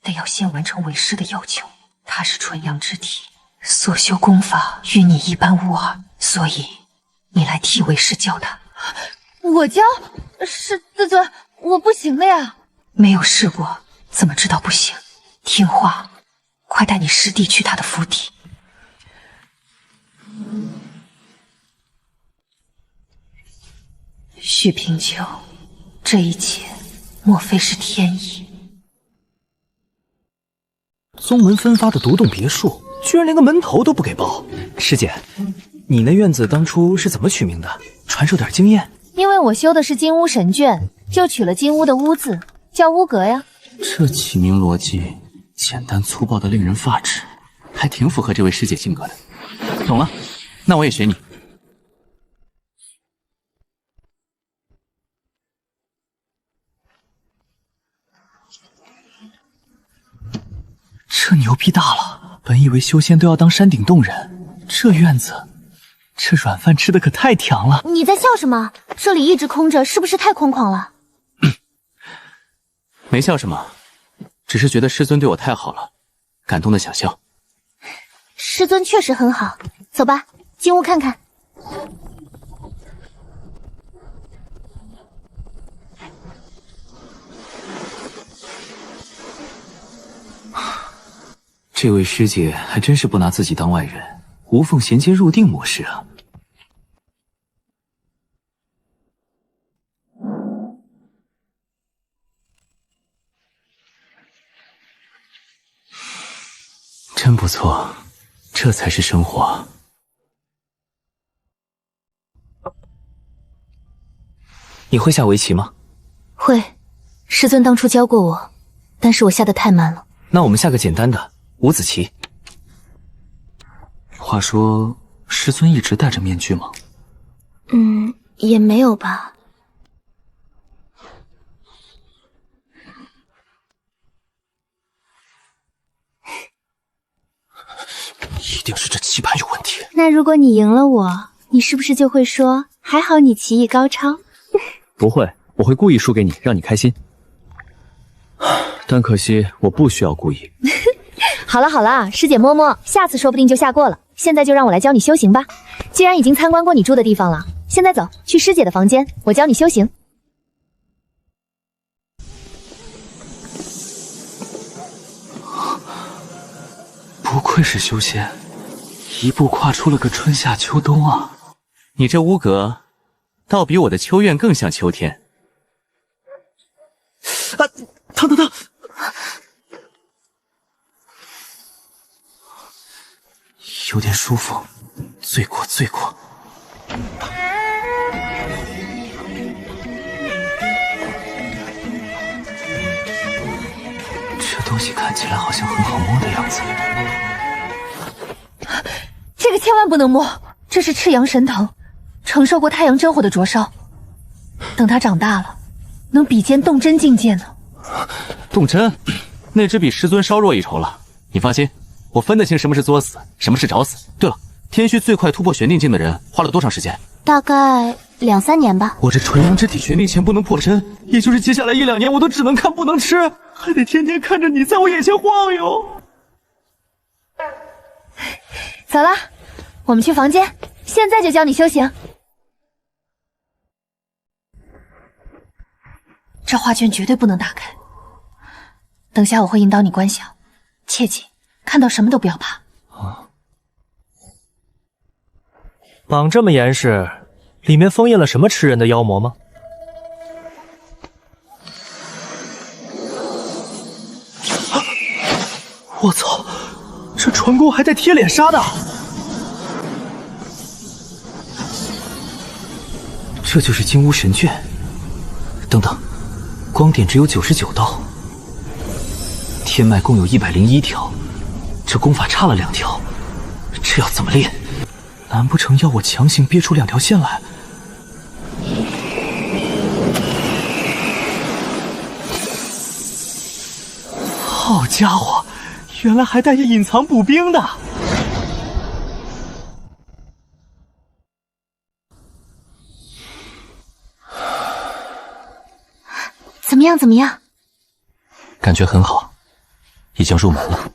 得要先完成为师的要求。他是纯阳之体，所修功法与你一般无二，所以你来替为师教他。我教？师尊，我不行了呀。没有试过，怎么知道不行？听话，快带你师弟去他的府邸。许平秋，这一切莫非是天意？宗门分发的独栋别墅，居然连个门头都不给报。师姐，你那院子当初是怎么取名的？传授点经验。因为我修的是金乌神卷，就取了金乌的乌字，叫乌阁呀。这起名逻辑简单粗暴的令人发指，还挺符合这位师姐性格的。懂了，那我也学你。这牛逼大了！本以为修仙都要当山顶洞人，这院子，这软饭吃的可太甜了。你在笑什么？这里一直空着，是不是太空旷了？没笑什么，只是觉得师尊对我太好了，感动的想笑。师尊确实很好，走吧，进屋看看。这位师姐还真是不拿自己当外人，无缝衔接入定模式啊。真不错，这才是生活。你会下围棋吗？会，师尊当初教过我，但是我下得太慢了。那我们下个简单的五子棋。话说，师尊一直戴着面具吗？也没有吧。一定是这棋盘有问题。那如果你赢了我，你是不是就会说还好你棋艺高超？不会，我会故意输给你，让你开心。但可惜我不需要故意。好了好了，师姐摸摸，下次说不定就下过了。现在就让我来教你修行吧。既然已经参观过你住的地方了，现在走去师姐的房间，我教你修行。不愧是修仙，一步跨出了个春夏秋冬啊！你这屋阁，倒比我的秋院更像秋天。啊，疼！有点舒服，罪过。这东西看起来好像很好摸的样子。这个千万不能摸，这是赤阳神藤，承受过太阳真火的灼烧，等它长大了，能比肩动真境界呢。动真，那只比师尊稍弱一筹了。你放心，我分得清什么是作死，什么是找死。对了，天虚最快突破玄定境的人花了多长时间？大概2、3年吧。我这纯阳之体玄定前不能破身，也就是接下来1、2年我都只能看不能吃，还得天天看着你在我眼前晃悠。走了，我们去房间，现在就教你修行。这画卷绝对不能打开，等下我会引导你观想，切记看到什么都不要怕。绑这么严实，里面封印了什么吃人的妖魔吗？我操，这传功还带贴脸杀的！这就是金乌神卷。等等，光点只有99道，天脉共有101条，这功法差了2条，这要怎么练？难不成要我强行憋出2条线来？好家伙，原来还带着隐藏补兵的！怎么样？感觉很好，已经入门了。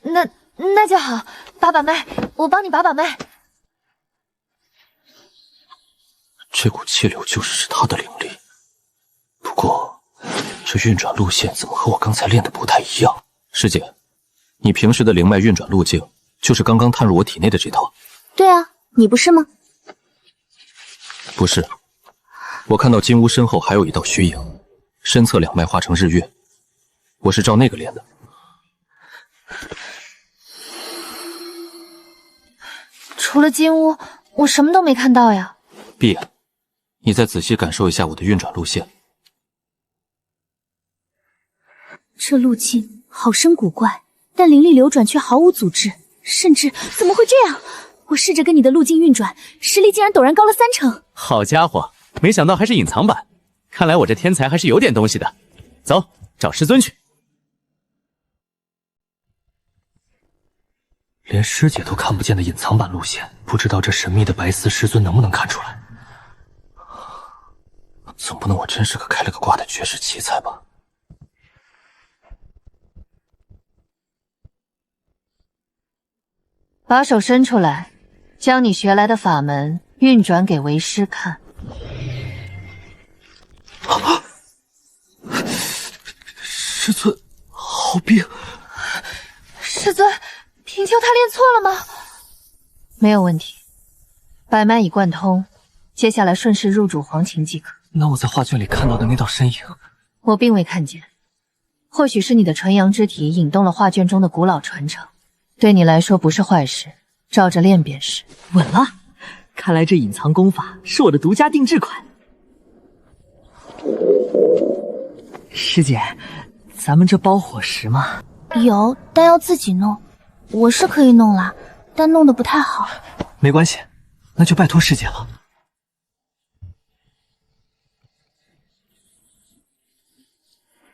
那就好，把脉，我帮你把脉。这股气流就是他的灵力，不过这运转路线怎么和我刚才练的不太一样？师姐，你平时的灵脉运转路径就是刚刚探入我体内的这套？对啊，你不是吗？不是，我看到金乌身后还有一道虚影，身侧两脉化成日月，我是照那个练的。除了金乌，我什么都没看到呀。碧，你再仔细感受一下我的运转路线。这路径好生古怪，但灵力流转却毫无阻滞，甚至怎么会这样？我试着跟你的路径运转，实力竟然陡然高了3成。好家伙，没想到还是隐藏版，看来我这天才还是有点东西的。走，找师尊去。连师姐都看不见的隐藏版路线，不知道这神秘的白丝师尊能不能看出来？总不能我真是个开了个挂的绝世奇才吧？把手伸出来，将你学来的法门运转给为师看。师尊，好病！师尊，平秋他练错了吗？没有问题，百脉已贯通，接下来顺势入主黄庭即可。那我在画卷里看到的那道身影，我并未看见，或许是你的纯阳之体引动了画卷中的古老传承。对你来说不是坏事，照着练便是。稳了，看来这隐藏功法是我的独家定制款。师姐，咱们这包伙食吗？有，但要自己弄。我是可以弄啦，但弄得不太好。没关系，那就拜托师姐了。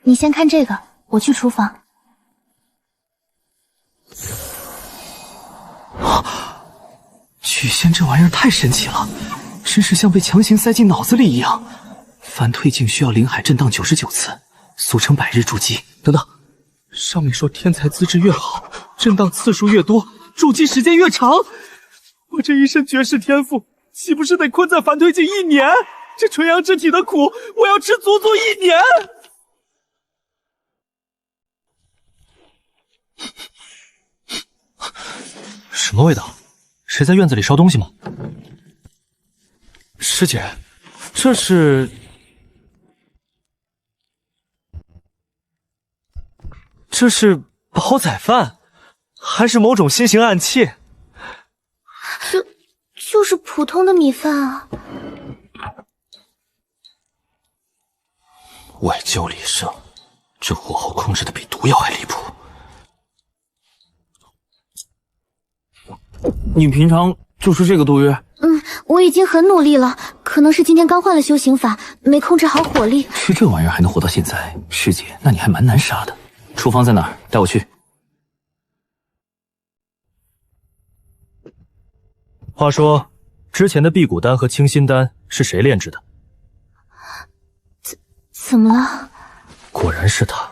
你先看这个，我去厨房。曲仙这玩意儿太神奇了，真是像被强行塞进脑子里一样。反退境需要灵海震荡99次，俗称100日筑基。等等，上面说天才资质越好，震荡次数越多，筑基时间越长。我这一身绝世天赋，岂不是得困在反退境1年？这纯阳之体的苦，我要吃足足1年。什么味道？谁在院子里烧东西吗？师姐，这是煲仔饭，还是某种新型暗器？就是普通的米饭啊。外焦里生，这火候控制的比毒药还离谱。你平常就是这个杜月？我已经很努力了，可能是今天刚换了修行法，没控制好火力。吃这玩意儿还能活到现在，师姐，那你还蛮难杀的。厨房在哪儿？带我去。话说，之前的辟谷丹和清心丹是谁炼制的？怎么了？果然是他。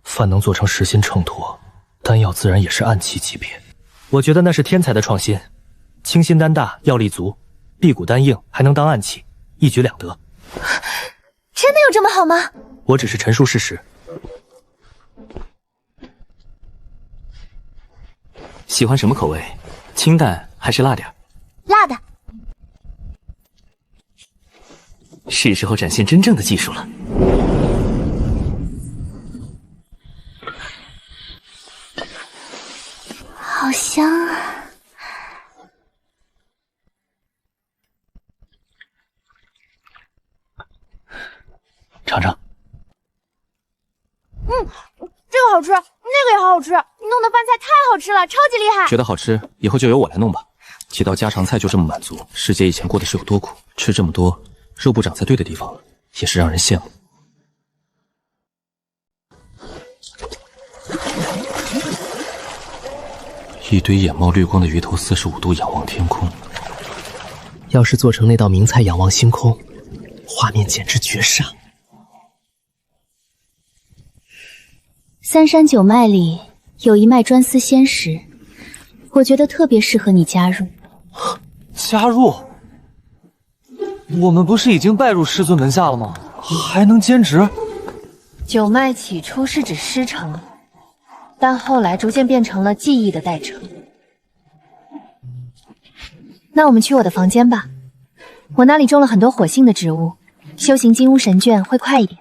饭能做成实心秤砣，丹药自然也是暗器级别。我觉得那是天才的创新。清心丹大，药力足，辟谷丹硬，还能当暗器，一举两得。真的有这么好吗？我只是陈述事实。喜欢什么口味？清淡还是辣点？辣的。是时候展现真正的技术了。好香啊！尝尝。这个好吃，那个也好好吃，你弄的饭菜太好吃了，超级厉害。觉得好吃，以后就由我来弄吧。几道家常菜就这么满足，师姐以前过的是有多苦？吃这么多，肉不长在对的地方，也是让人羡慕。一堆眼冒绿光的鱼头45度仰望天空。要是做成那道名菜仰望星空，画面简直绝煞。3山9脉里有一脉专司仙石，我觉得特别适合你加入。加入？我们不是已经拜入师尊门下了吗？还能兼职？九脉起初是指师承，但后来逐渐变成了记忆的代承。那我们去我的房间吧，我那里种了很多火性的植物，修行金乌神卷会快一点。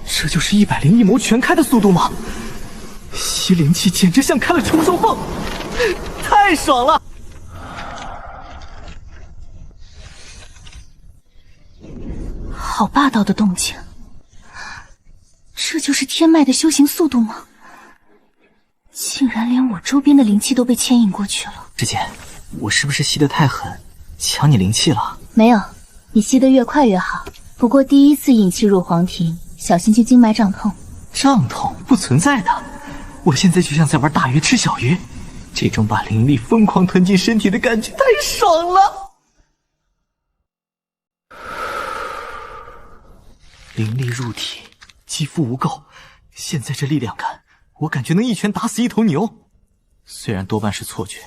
这就是101一谋全开的速度吗？吸灵气简直像开了冲送泵，太爽了！好霸道的动静，这就是天脉的修行速度吗？竟然连我周边的灵气都被牵引过去了。师姐，我是不是吸得太狠，抢你灵气了？没有，你吸得越快越好。不过第一次引气入黄庭，小心去经脉胀痛。胀痛不存在的，我现在就像在玩大鱼吃小鱼，这种把灵力疯狂吞进身体的感觉太爽了。灵力入体，肌肤无垢，现在这力量感，我感觉能一拳打死一头牛，虽然多半是错觉。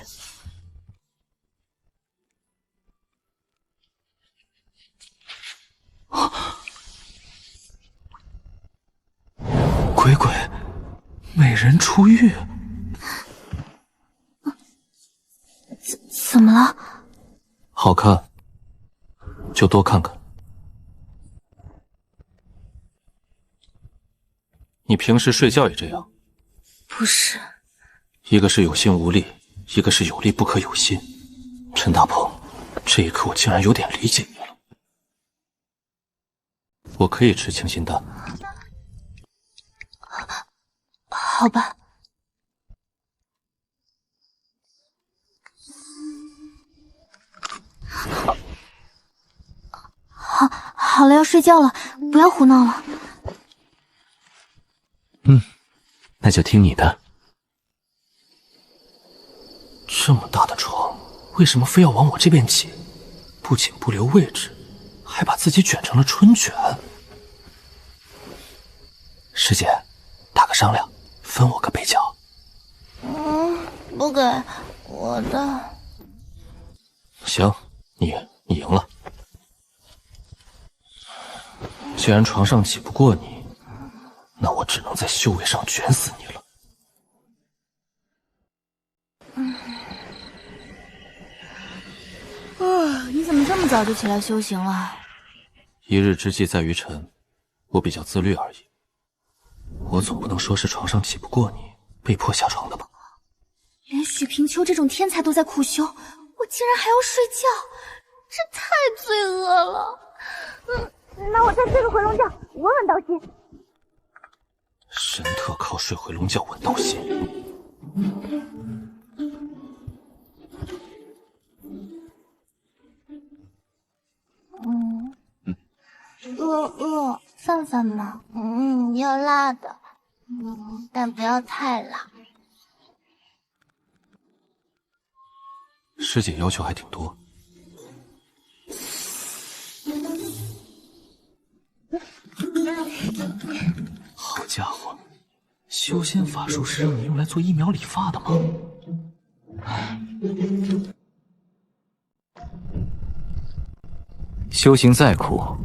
鬼鬼，美人出狱，怎么了？好看，就多看看。你平时睡觉也这样？不是，一个是有心无力，一个是有力不可有心。陈大鹏，这一刻我竟然有点理解你了。我可以吃清心丹。好吧。好了，要睡觉了，不要胡闹了。那就听你的。这么大的床，为什么非要往我这边挤？不仅不留位置，还把自己卷成了春卷。师姐，打个商量，分我个被角。不给我的。行，你赢了。既然床上挤不过你，那我只能在修为上卷死你了。你怎么这么早就起来修行了？一日之计在于晨，我比较自律而已。我总不能说是床上挤不过你，被迫下床的吧？连许平秋这种天才都在苦修，我竟然还要睡觉，这太罪恶了。那我再睡个回笼觉，稳稳到心。神特靠睡回笼觉稳到心。饿，饭饭吗？要辣的，但不要太辣。师姐要求还挺多。好家伙，修仙法术是让你用来做1秒理发的吗？修行再苦，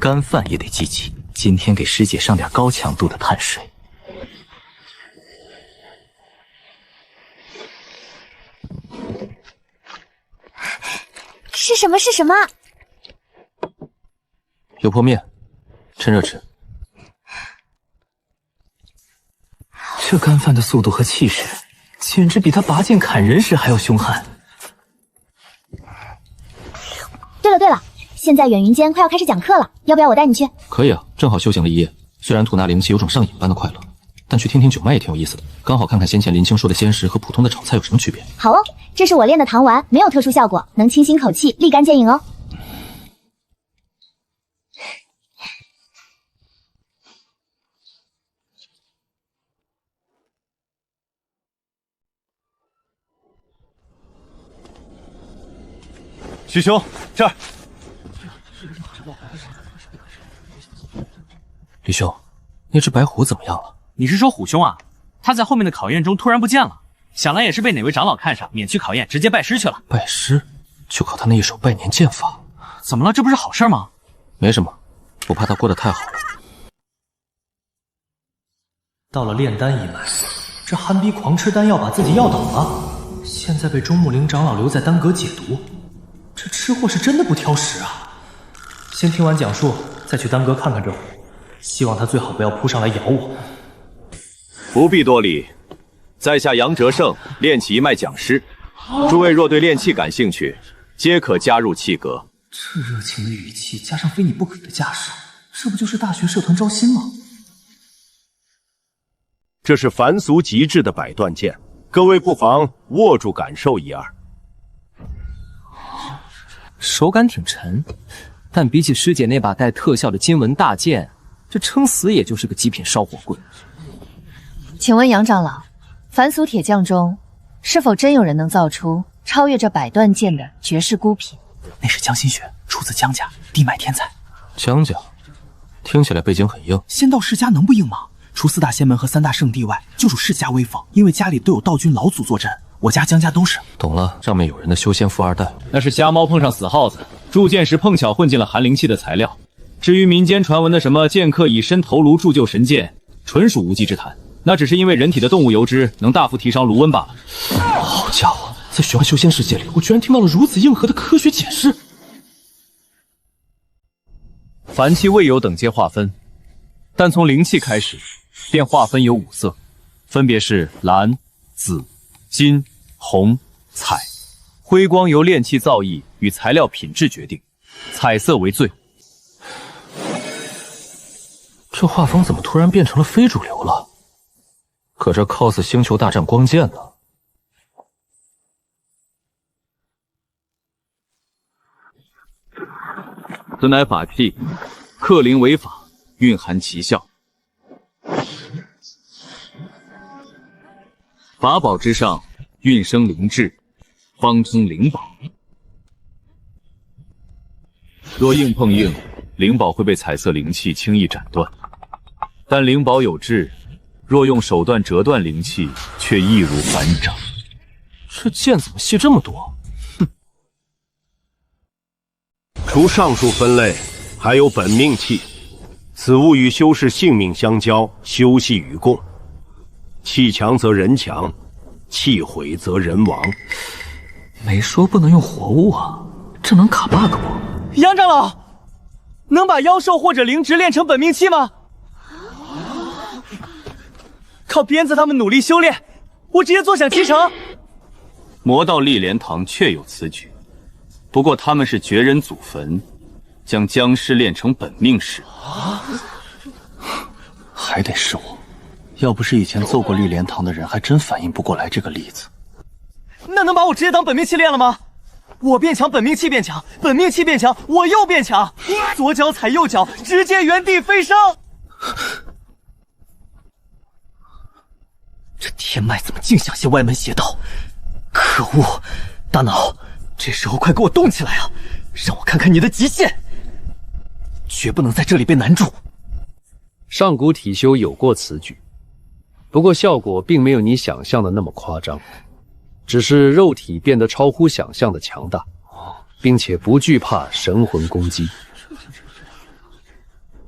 干饭也得积极。今天给师姐上点高强度的碳水。是什么？是什么？油泼面，趁热吃。这干饭的速度和气势，简直比他拔剑砍人时还要凶悍。对了，现在远云间快要开始讲课了，要不要我带你去？可以啊，正好修行了一夜，虽然吐纳灵气有种上瘾般的快乐，但去听听九脉也挺有意思的，刚好看看先前林青说的仙食和普通的炒菜有什么区别。好哦，这是我练的糖丸，没有特殊效果，能清新口气，立竿见影哦。许兄，这儿。李兄，那只白虎怎么样了？你是说虎兄啊？他在后面的考验中突然不见了，想来也是被哪位长老看上，免去考验，直接拜师去了。拜师？就靠他那一手拜年剑法？怎么了？这不是好事吗？没什么，我怕他过得太好了。到了炼丹一脉，这憨逼狂吃丹药把自己药倒了，现在被钟木林长老留在丹阁解毒，这吃货是真的不挑食啊！先听完讲述，再去丹阁看看这货，希望他最好不要扑上来咬我。不必多礼，在下杨哲胜，炼气一脉讲师。诸位若对炼气感兴趣，皆可加入气阁。这热情的语气，加上非你不可的架势，这不就是大学社团招新吗？这是凡俗极致的百断剑，各位不妨握住感受一二。手感挺沉，但比起师姐那把带特效的金纹大剑，这撑死也就是个极品烧火棍。请问杨长老，凡俗铁匠中，是否真有人能造出超越这百断剑的绝世孤品？那是江心雪，出自江家，地脉天才。江家，听起来背景很硬。仙道世家能不硬吗？除4大仙门和3大圣地外，就属世家威风，因为家里都有道君老祖坐镇。我家江家都是。懂了，上面有人的修仙富二代，那是瞎猫碰上死耗子，铸剑时碰巧混进了寒灵气的材料。至于民间传闻的什么剑客以身投炉铸就神剑，纯属无稽之谈。那只是因为人体的动物油脂能大幅提升炉温罢了。好家伙，在玄幻修仙世界里，我居然听到了如此硬核的科学解释。凡气未有等阶划分，但从灵气开始，便划分有5色，分别是蓝、紫、金、红、彩。辉光由炼气造诣与材料品质决定，彩色为最。这画风怎么突然变成了非主流了？可这 cos 星球大战光剑呢？此乃法器，克灵为法，蕴含奇效。法宝之上，运生灵智，方称灵宝。若硬碰硬，灵宝会被彩色灵气轻易斩断；但灵宝有智，若用手段折断灵气，却易如反掌。这剑怎么戏这么多？除上述分类，还有本命器，此物与修士性命相交，修系与共。气强则人强，气毁则人亡。没说不能用活物啊，这能卡 bug 不？杨长老，能把妖兽或者灵植炼成本命器吗？靠鞭子他们努力修炼，我直接坐享其成。魔道历莲堂确有此举，不过他们是绝人祖坟，将僵尸炼成本命石。还得是我，要不是以前揍过历莲堂的人，还真反应不过来这个例子。那能把我直接当本命器练了吗？我变强，本命器变强，本命器变强，我又变强，左脚踩右脚，直接原地飞升。这天脉怎么净想些歪门邪道？可恶！大脑，这时候快给我动起来啊！让我看看你的极限！绝不能在这里被难住。上古体修有过此举，不过效果并没有你想象的那么夸张，只是肉体变得超乎想象的强大，并且不惧怕神魂攻击，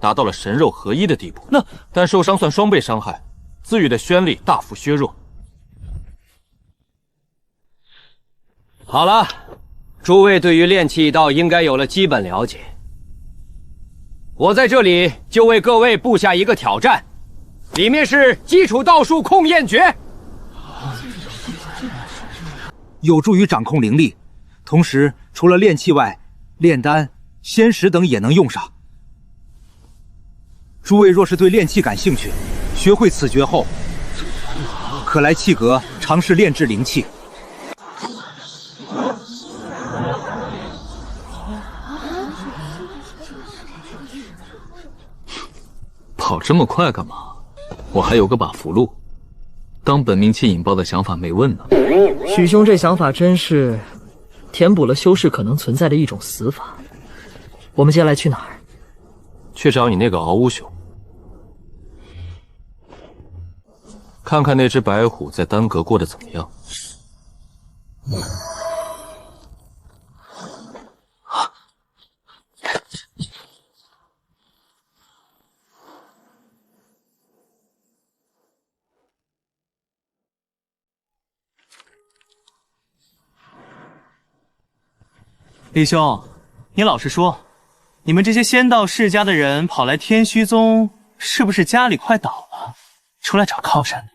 达到了神肉合一的地步。但受伤算双倍伤害，自愈的宣力大幅削弱。好了，诸位对于炼气一道应该有了基本了解。我在这里就为各位布下一个挑战，里面是基础道术控焰诀，有助于掌控灵力，同时除了炼气外，炼丹、仙石等也能用上。诸位若是对炼气感兴趣，学会此诀后，可来气阁尝试炼制灵气。跑这么快干嘛？我还有个把符箓，当本命器引爆的想法没问呢。许兄这想法真是填补了修士可能存在的一种死法。我们接下来去哪儿？去找你那个敖乌兄。看看那只白虎在丹阁过得怎么样。李兄，你老实说，你们这些仙道世家的人跑来天虚宗，是不是家里快倒了，出来找靠山的？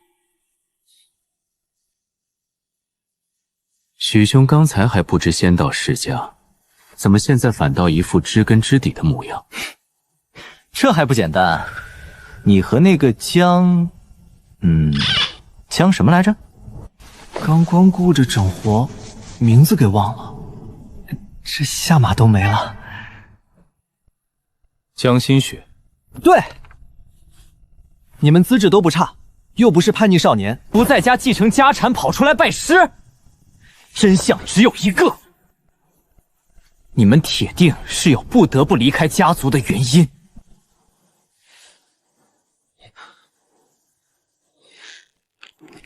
许兄刚才还不知仙道世家，怎么现在反倒一副知根知底的模样？这还不简单？你和那个江，江什么来着？刚光顾着整活，名字给忘了。这下马都没了。江心雪，对，你们资质都不差，又不是叛逆少年，不在家继承家产，跑出来拜师。真相只有一个，你们铁定是有不得不离开家族的原因。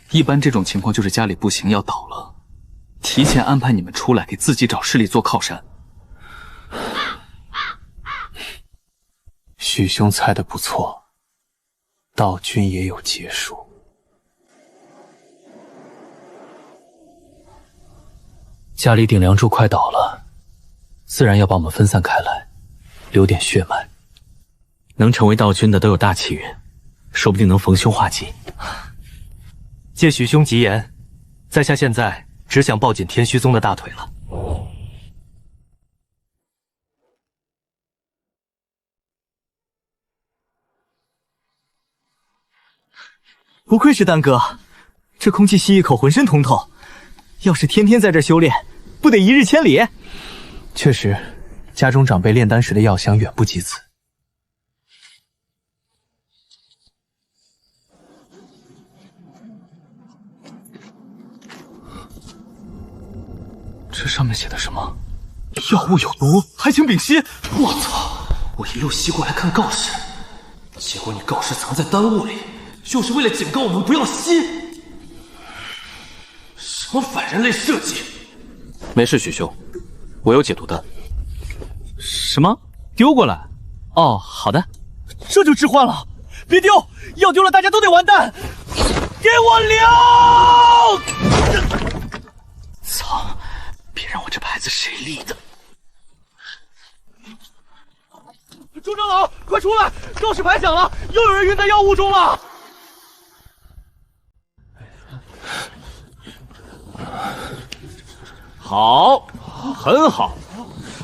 一般这种情况就是家里不行要倒了，提前安排你们出来给自己找势力做靠山。许兄猜得不错，道君也有劫数。家里顶梁柱快倒了，自然要把我们分散开来，留点血脉。能成为道君的都有大气运，说不定能逢凶化吉。借许兄吉言，在下现在只想抱紧天虚宗的大腿了。不愧是丹哥，这空气吸一口浑身通透。要是天天在这修炼，不得一日千里？确实，家中长辈炼丹时的药香远不及此。这上面写的什么？药物有毒，还请屏息！我操！我一路吸过来看告示，结果你告示藏在丹雾里，就是为了警告我们不要吸。什么反人类设计？没事，许兄，我有解毒丹。什么？丢过来？哦，好的。这就置换了，别丢！要丢了大家都得完蛋！给我留！操！别让我这牌子谁立的！钟长老，快出来！告示牌响了，又有人晕在药物中了。好，很好，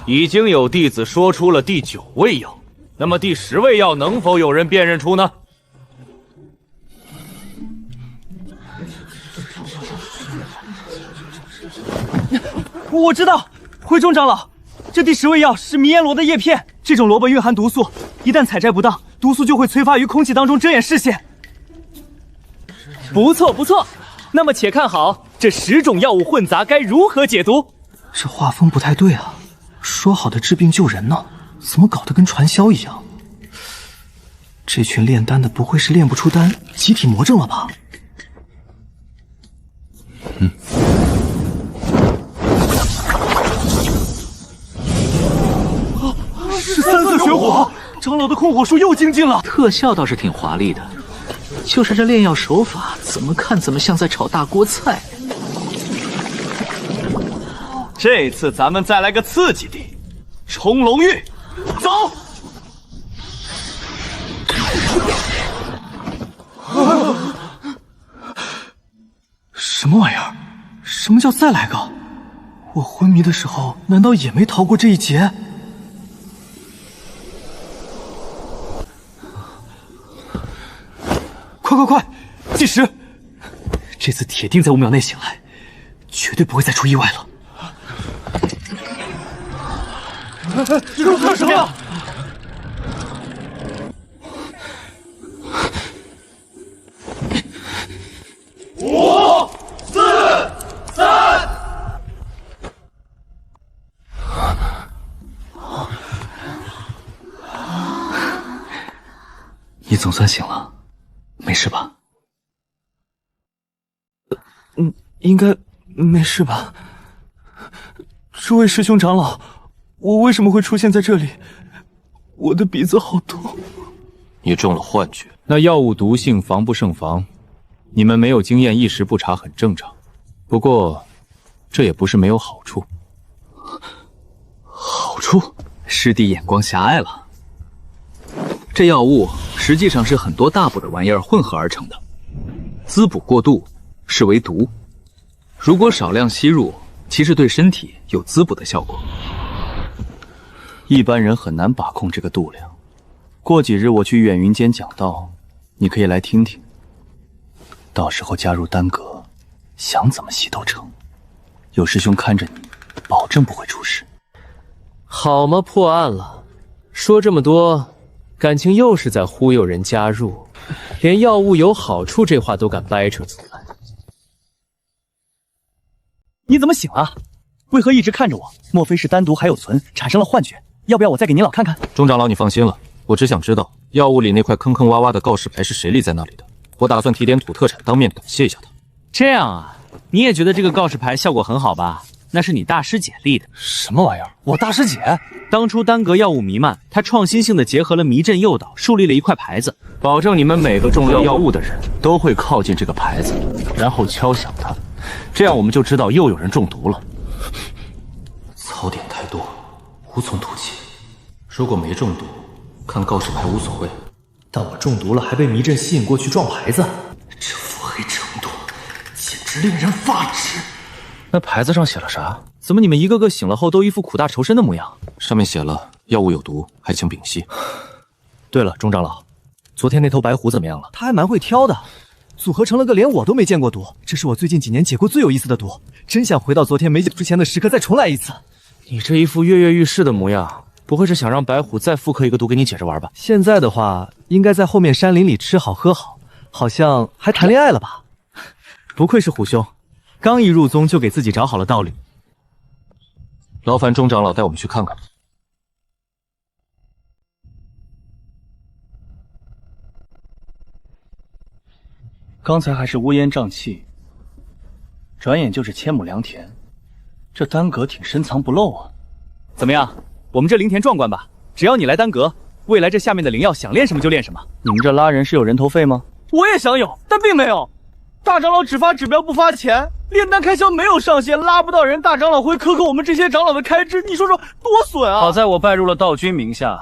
已经有弟子说出了第9味药，那么第10味药能否有人辨认出呢？我知道，徽宗长老，这第10味药是迷烟罗的叶片，这种萝卜蕴含毒素，一旦采摘不当，毒素就会催发于空气当中，遮掩视线。不错不错，那么且看好这10种药物混杂该如何解毒。这画风不太对啊，说好的治病救人呢，怎么搞得跟传销一样？这群炼丹的不会是炼不出丹，集体魔怔了吧？是3色玄火，长老的控火术又精进了。特效倒是挺华丽的，就是这炼药手法，怎么看怎么像在炒大锅菜。这次咱们再来个刺激的，冲龙玉，走！什么玩意儿？什么叫再来个？我昏迷的时候，难道也没逃过这一劫？快，计时！这次铁定在5秒内醒来，绝对不会再出意外了。这干什么呀？5、4、3。你总算醒了，没事吧？应该没事吧？诸位师兄长老，我为什么会出现在这里？我的鼻子好痛。你中了幻觉。那药物毒性防不胜防，你们没有经验，一时不察很正常。不过，这也不是没有好处。好处？师弟眼光狭隘了。这药物实际上是很多大补的玩意儿混合而成的，滋补过度视为毒。如果少量吸入，其实对身体有滋补的效果。一般人很难把控这个度量。过几日我去远云间讲道，你可以来听听。到时候加入丹阁，想怎么吸都成。有师兄看着你，保证不会出事。好嘛，破案了！说这么多，感情又是在忽悠人加入，连药物有好处这话都敢掰扯出来。你怎么醒了？为何一直看着我？莫非是丹毒还有存，产生了幻觉？要不要我再给您老看看？钟长老，你放心了，我只想知道药物里那块坑坑洼洼的告示牌是谁立在那里的。我打算提点土特产，当面感谢一下他。这样啊，你也觉得这个告示牌效果很好吧？那是你大师姐立的。什么玩意儿？我大师姐？当初丹阁药物弥漫，她创新性的结合了迷阵诱导，树立了一块牌子，保证你们每个中了药物的人都会靠近这个牌子，然后敲响它，这样我们就知道又有人中毒了。槽点太多，无从吐气。如果没中毒，看告示牌无所谓，但我中毒了还被迷阵吸引过去撞牌子，这腹黑程度简直令人发指。那牌子上写了啥？怎么你们一个个醒了后都一副苦大仇深的模样？上面写了药物有毒，还请摒弃。对了，钟长老，昨天那头白狐怎么样了？他还蛮会挑的，组合成了个连我都没见过毒，这是我最近几年解过最有意思的毒，真想回到昨天没解之前的时刻再重来一次。你这一副跃跃欲试的模样，不会是想让白虎再复刻一个毒给你解着玩吧？现在的话，应该在后面山林里吃好喝好，好像还谈恋爱了吧？不愧是虎兄，刚一入宗就给自己找好了道理。劳烦钟长老带我们去看看。刚才还是乌烟瘴气，转眼就是千亩良田，这丹阁挺深藏不露啊。怎么样，我们这灵田壮观吧？只要你来丹阁，未来这下面的灵药想练什么就练什么。你们这拉人是有人头费吗？我也想有，但并没有。大长老只发指标不发钱，炼丹开销没有上限，拉不到人，大长老会苛刻我们这些长老的开支，你说说多损啊！好在我拜入了道君名下，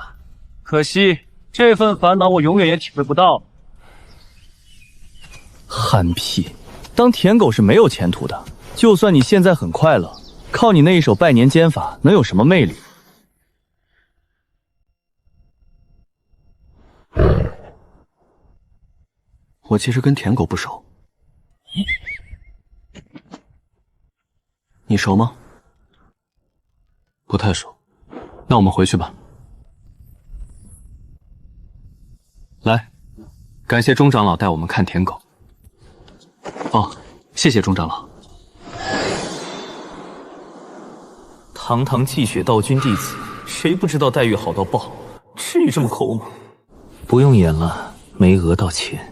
可惜这份烦恼我永远也体会不到。憨屁，当舔狗是没有前途的。就算你现在很快乐，靠你那一手百年剑法能有什么魅力？我其实跟舔狗不熟。你熟吗？不太熟。那我们回去吧。来，感谢钟长老带我们看舔狗。哦，谢谢钟长老。堂堂祭血道君弟子，谁不知道待遇好到爆？至于这么抠吗？不用演了，没讹到钱。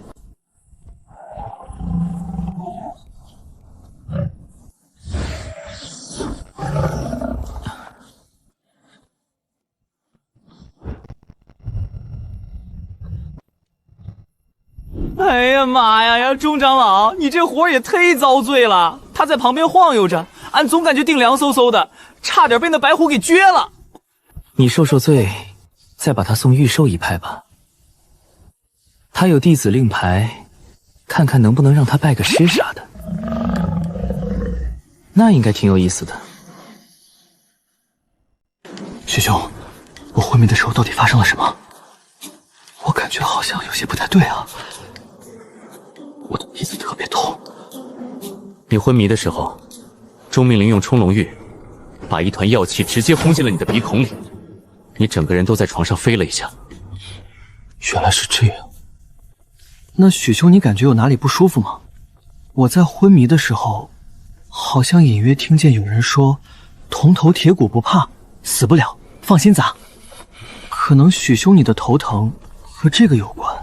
哎呀妈呀！钟长老，你这活也忒遭罪了。他在旁边晃悠着，俺总感觉腚凉飕飕的，差点被那白虎给撅了。你受受罪，再把他送御兽一派吧。他有弟子令牌，看看能不能让他拜个师啥的，那应该挺有意思的。师兄，我昏迷的时候到底发生了什么？我感觉好像有些不太对啊。我的鼻子特别痛。你昏迷的时候，钟明灵用冲龙玉把一团药气直接轰进了你的鼻孔里，你整个人都在床上飞了一下。原来是这样。那许兄，你感觉有哪里不舒服吗？我在昏迷的时候，好像隐约听见有人说“铜头铁骨不怕，死不了，放心砸”。可能许兄你的头疼和这个有关。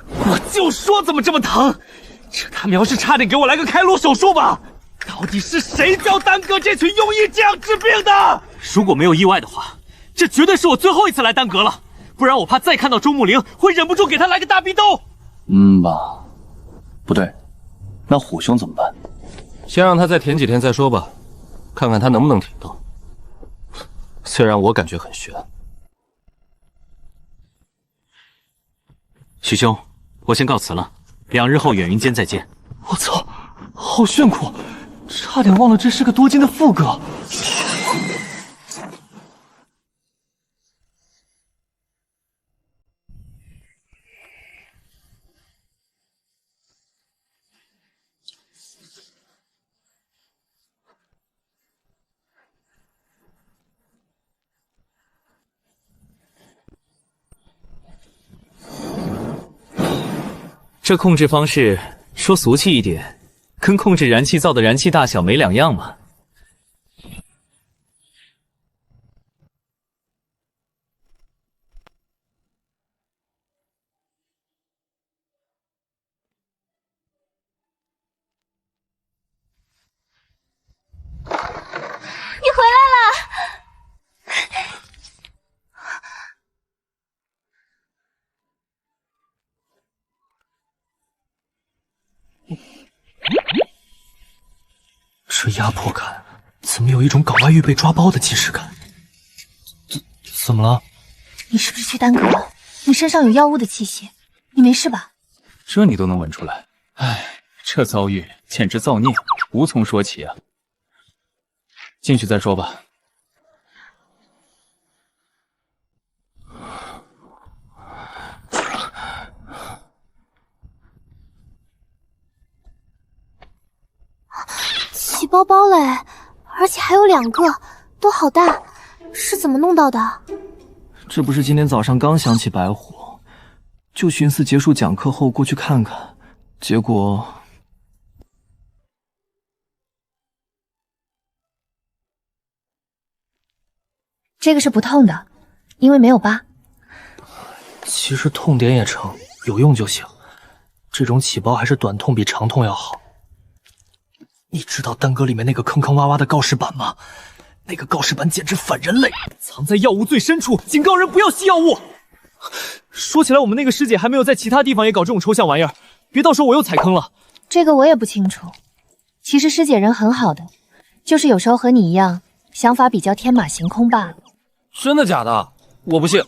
我就说怎么这么疼！这他喵是差点给我来个开颅手术吧？到底是谁教丹阁这群庸医这样治病的？如果没有意外的话，这绝对是我最后一次来丹阁了，不然我怕再看到周慕灵会忍不住给他来个大逼斗。吧，不对，那虎兄怎么办？先让他再舔几天再说吧，看看他能不能挺到。虽然我感觉很悬。许兄，我先告辞了，2日后远云间再见。我操，好炫酷，差点忘了这是个多金的副歌。这控制方式说俗气一点，跟控制燃气灶的燃气大小没两样嘛。你回来了。这压迫感，怎么有一种搞外遇被抓包的即视感？怎么了？你是不是去丹阁了？你身上有药物的气息，你没事吧？这你都能闻出来？唉，这遭遇简直造孽，无从说起啊！进去再说吧。起包包嘞，而且还有2个，都好大，是怎么弄到的？这不是今天早上刚想起白虎，就寻思结束讲课后过去看看，结果……这个是不痛的，因为没有疤。其实痛点也成，有用就行。这种起包还是短痛比长痛要好。你知道丹阁里面那个坑坑洼洼的告示板吗？那个告示板简直反人类，藏在药物最深处，警告人不要吸药物。说起来，我们那个师姐还没有在其他地方也搞这种抽象玩意儿，别到时候我又踩坑了。这个我也不清楚。其实师姐人很好的，就是有时候和你一样，想法比较天马行空罢了。真的假的？我不信。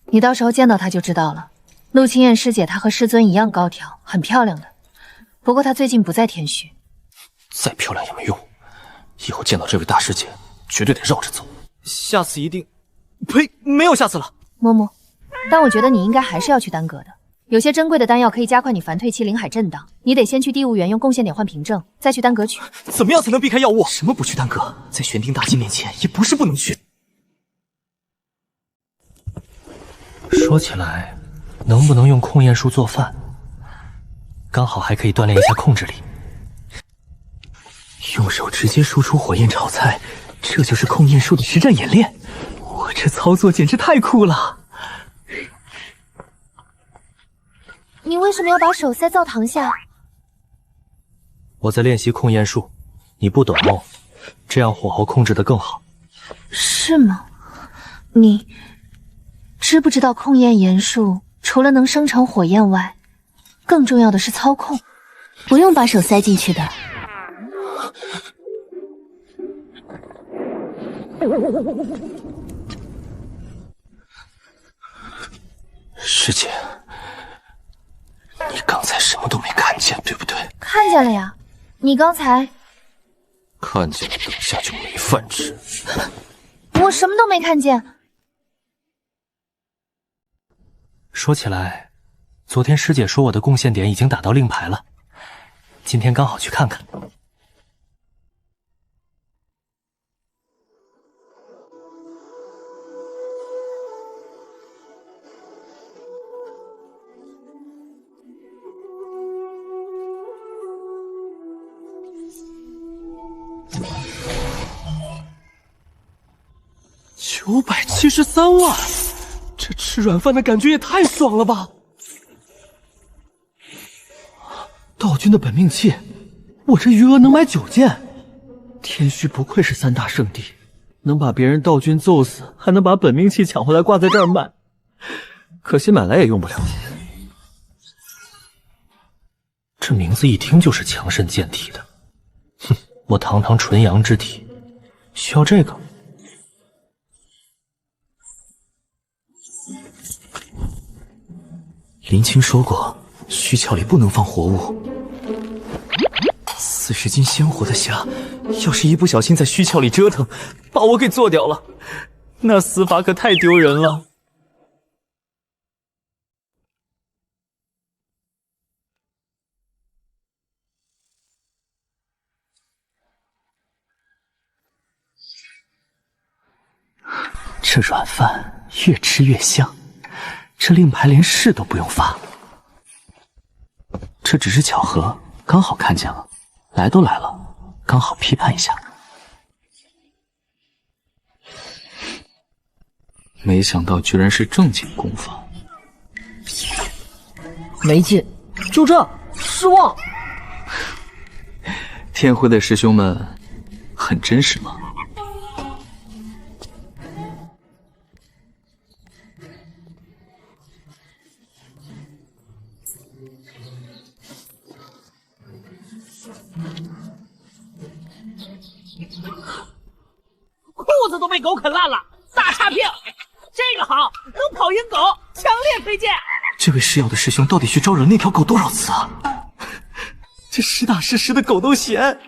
你到时候见到她就知道了。陆清燕师姐她和师尊一样高挑，很漂亮的。不过她最近不在天虚。再漂亮也没用，以后见到这位大师姐，绝对得绕着走。下次一定……呸，没有下次了。嬷嬷，但我觉得你应该还是要去丹阁的。有些珍贵的丹药可以加快你凡退期灵海震荡，你得先去地悟园用贡献点换凭证，再去丹阁取。怎么样才能避开药物？什么不去丹阁？在玄丁大帝面前也不是不能去。说起来，能不能用控焰术做饭？刚好还可以锻炼一下控制力。用手直接输出火焰炒菜，这就是控焰术的实战演练。我这操作简直太酷了！你为什么要把手塞灶堂下？我在练习控焰术，你不懂，这样火候控制得更好。是吗？你知不知道控焰炎术除了能生成火焰外，更重要的是操控，不用把手塞进去的。师姐，你刚才什么都没看见，对不对？看见了呀，你刚才看见了，等下就没饭吃。我什么都没看见。说起来，昨天师姐说我的贡献点已经打到令牌了，今天刚好去看看。973万，这吃软饭的感觉也太爽了吧！道君的本命器，我这余额能买9件。天虚不愧是3大圣地，能把别人道君揍死，还能把本命器抢回来挂在这儿卖。可惜买来也用不了。这名字一听就是强身健体的。哼，我堂堂纯阳之体，需要这个？林青说过，虚壳里不能放活物。40斤鲜活的虾，要是一不小心在虚壳里折腾，把我给做掉了，那死法可太丢人了。这软饭越吃越香，这令牌连试都不用发。这只是巧合，刚好看见了，来都来了，刚好批判一下。没想到居然是正经功法，没劲，就这，失望。天辉的师兄们很真实吗？裤子都被狗啃烂了，大差评！这个好，能跑赢狗，强烈推荐。这位吃药的师兄到底去招惹那条狗多少次啊？这实打实的狗都嫌。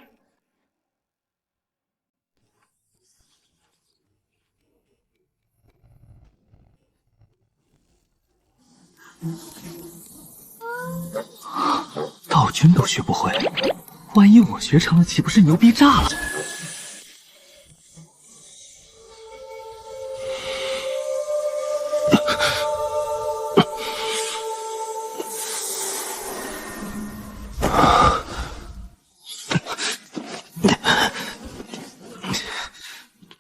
道君都学不会，万一我学成了，岂不是牛逼炸了？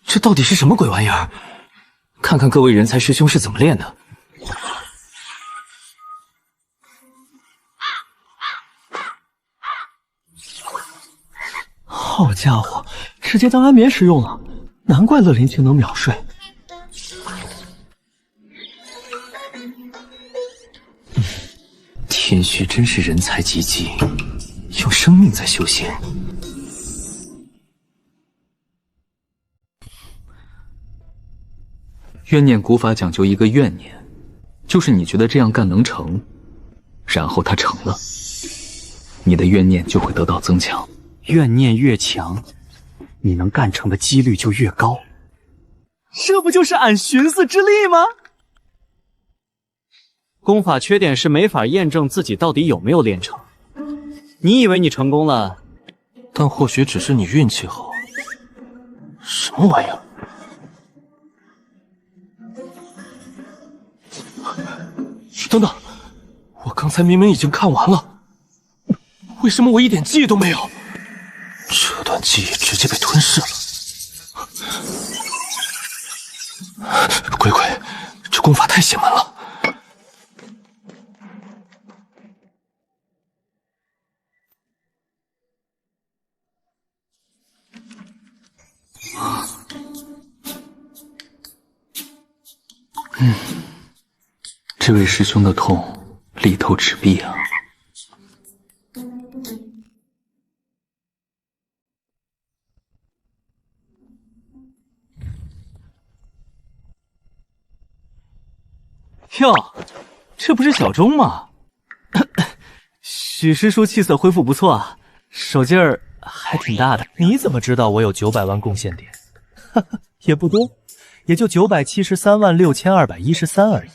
这到底是什么鬼玩意儿？看看各位人才师兄是怎么练的。好家伙，直接当安眠使用了，难怪乐林清能秒睡。天虚真是人才济济，用生命在修仙。怨念古法讲究一个怨念，就是你觉得这样干能成，然后它成了，你的怨念就会得到增强。怨念越强，你能干成的几率就越高。这不就是俺寻思之力吗？功法缺点是没法验证自己到底有没有练成。你以为你成功了，但或许只是你运气好。什么玩意儿？等等，我刚才明明已经看完了，为什么我一点记忆都没有？这段记忆直接被吞噬了。鬼鬼，这功法太邪门了。这位师兄的痛力透纸壁啊！哟，这不是小钟吗？许师叔气色恢复不错啊，手劲儿还挺大的。你怎么知道我有900万贡献点？哈哈，也不多，也就9736213而已。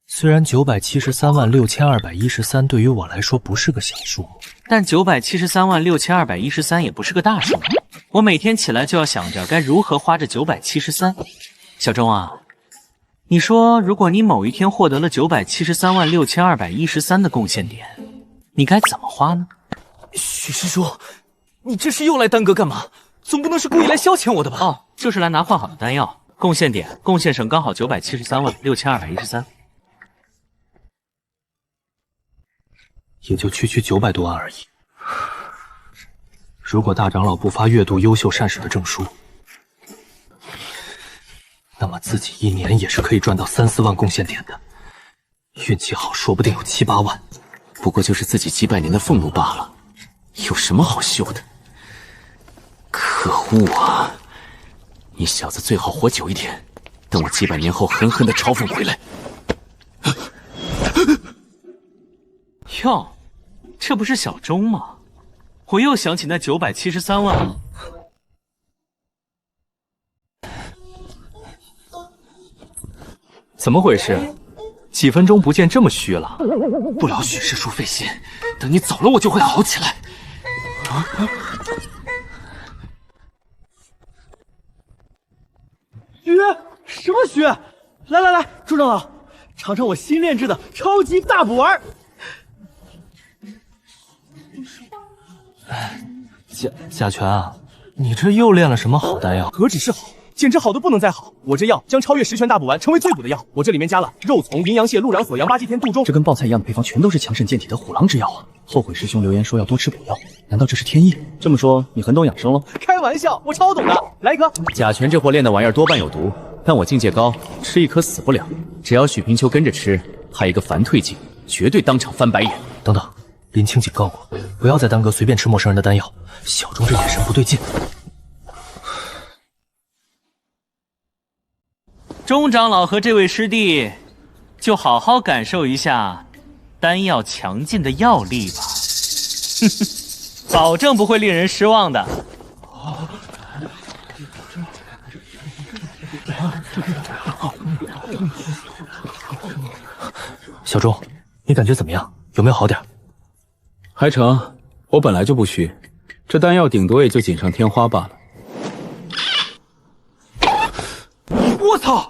虽然9736213对于我来说不是个小数目，但9736213也不是个大数目。我每天起来就要想着该如何花这973。小钟啊，你说如果你某一天获得了9736213的贡献点，你该怎么花呢？许师叔，你这是又来耽搁干嘛？总不能是故意来消遣我的吧？哦，就是来拿换好的丹药，贡献点贡献剩刚好9736213。也就区900多万而已。如果大长老不发阅读优秀善士的证书，那么自己1年也是可以赚到3、4万贡献点的。运气好，说不定有7、8万。不过就是自己几百年的俸禄罢了，有什么好秀的？可恶啊！你小子最好活久一点，等我几百年后狠狠的嘲讽回来。哟，这不是小钟吗？我又想起那973万了。怎么回事？几分钟不见这么虚了？不劳许师叔费心，等你走了我就会好起来。虚？什么虚？来来来，朱长老，尝尝我新炼制的超级大补丸。甲醛啊，你这又炼了什么好丹药？何止是好，简直好的不能再好！我这药将超越10全大补丸，成为最补的药。我这里面加了肉丛、云阳蟹、鹿壤锁阳、八极天、杜仲，这跟爆菜一样的配方，全都是强肾健体的虎狼之药啊！后悔师兄留言说要多吃补药，难道这是天意？这么说你很懂养生喽？开玩笑，我超懂的，来一颗。甲醛这货炼的玩意儿多半有毒，但我境界高，吃一颗死不了。只要许平秋跟着吃，还有一个凡退境，绝对当场翻白眼。等等，林清警告过，不要再耽搁随便吃陌生人的丹药。小钟这眼神不对劲。钟长老和这位师弟，就好好感受一下丹药强劲的药力吧，哼哼，保证不会令人失望的。小钟，你感觉怎么样？有没有好点？还成，我本来就不虚，这丹药顶多也就锦上添花罢了。我操！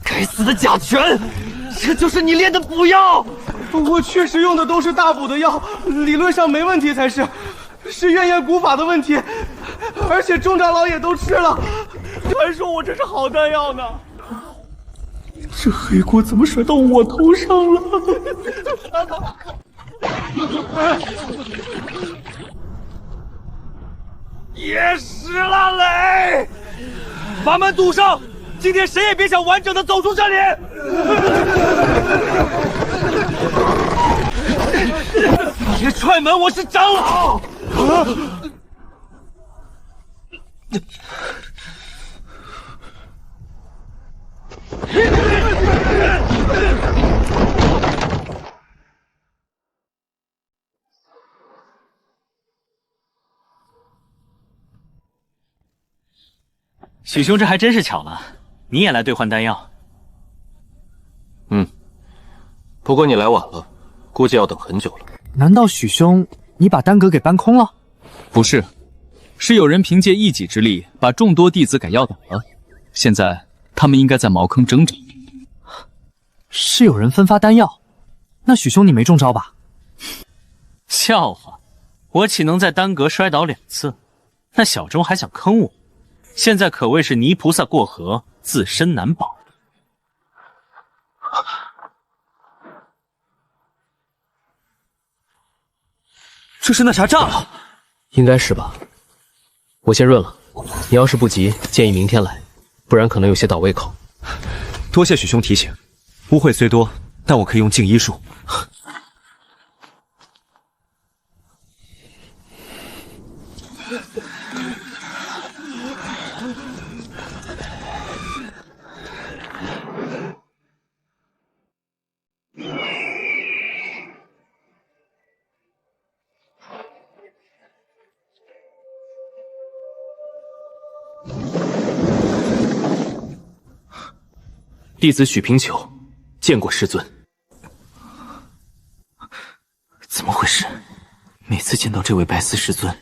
该死的甲醛，这就是你炼的补药！我确实用的都是大补的药，理论上没问题才是，是怨言蛊法的问题。而且钟长老也都吃了，还说我这是好丹药呢。这黑锅怎么甩到我头上了？野史烂雷，把门堵上！今天谁也别想完整的走出这里！别踹门，我是长老。许兄，这还真是巧了，你也来兑换丹药。不过你来晚了，估计要等很久了。难道许兄你把丹阁给搬空了？不是，是有人凭借一己之力把众多弟子给压倒了。现在他们应该在茅坑挣扎。是有人分发丹药，那许兄你没中招吧？笑话，我岂能在丹阁摔倒2次？那小钟还想坑我，现在可谓是泥菩萨过河，自身难保。这是那啥炸了？应该是吧。我先润了，你要是不急，建议明天来，不然可能有些倒胃口。多谢许兄提醒，污秽虽多，但我可以用净医术。弟子许平秋，见过师尊。怎么回事？每次见到这位白丝师尊，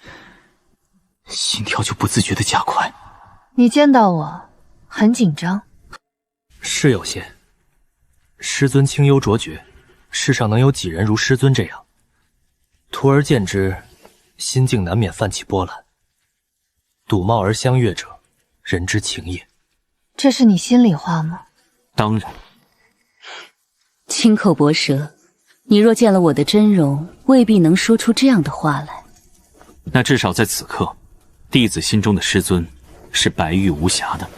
心跳就不自觉的加快。你见到我很紧张？是有些。师尊清幽卓绝，世上能有几人如师尊这样？徒儿见之，心境难免泛起波澜。睹貌而相悦者，人之情也。这是你心里话吗？当然。亲口薄舌，你若见了我的真容，未必能说出这样的话来。那至少在此刻，弟子心中的师尊是白玉无瑕的。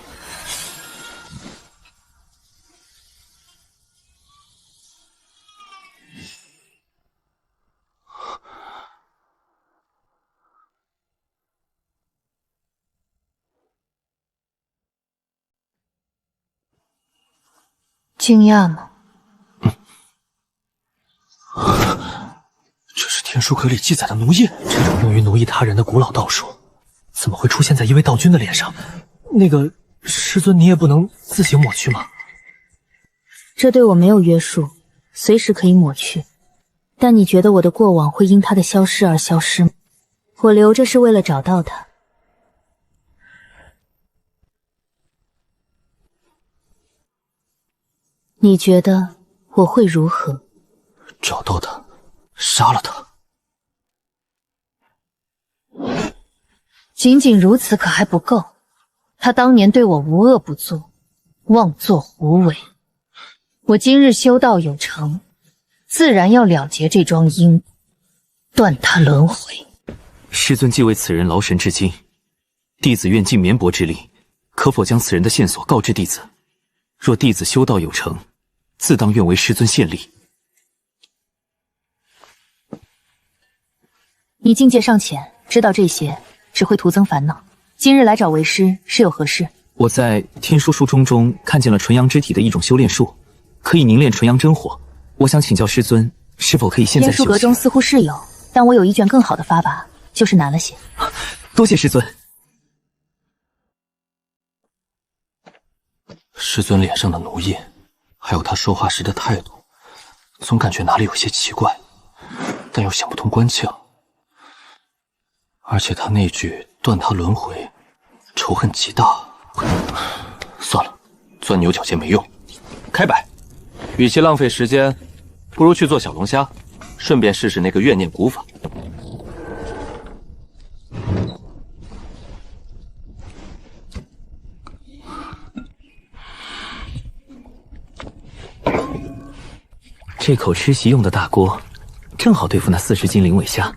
惊讶吗？这是天书阁里记载的奴印，这种用于奴役他人的古老道术，怎么会出现在一位道君的脸上？那个师尊，你也不能自行抹去吗？这对我没有约束，随时可以抹去。但你觉得我的过往会因他的消失而消失吗？我留着是为了找到他。你觉得我会如何？找到他，杀了他。仅仅如此可还不够？他当年对我无恶不作，妄作胡为。我今日修道有成，自然要了结这桩因，断他轮回。师尊既为此人劳神至今，弟子愿尽绵薄之力，可否将此人的线索告知弟子？若弟子修道有成，自当愿为师尊献力。你境界尚浅，知道这些只会徒增烦恼。今日来找为师是有何事？我在天书书中看见了纯阳之体的一种修炼术，可以凝练纯阳真火。我想请教师尊，是否可以现在修行？天书阁中似乎是有，但我有一卷更好的法把，就是难了些。多谢师尊。师尊脸上的奴印，还有他说话时的态度，总感觉哪里有些奇怪，但又想不通关窍。而且他那句断他轮回，仇恨极大。算了，钻牛角尖没用。开摆，与其浪费时间，不如去做小龙虾，顺便试试那个怨念古法。这口吃席用的大锅，正好对付那40斤灵尾虾。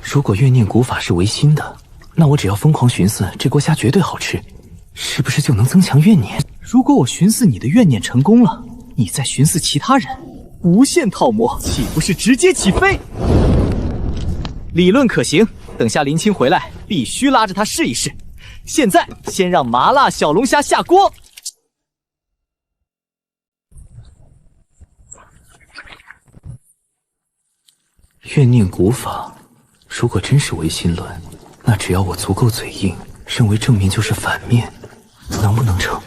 如果怨念古法是违心的，那我只要疯狂寻思，这锅虾绝对好吃，是不是就能增强怨念？如果我寻思你的怨念成功了，你再寻思其他人，无限套模，岂不是直接起飞？理论可行，等下林青回来，必须拉着他试一试。现在先让麻辣小龙虾下锅。怨念古法，如果真是唯心论，那只要我足够嘴硬，认为正面就是反面，能不能成？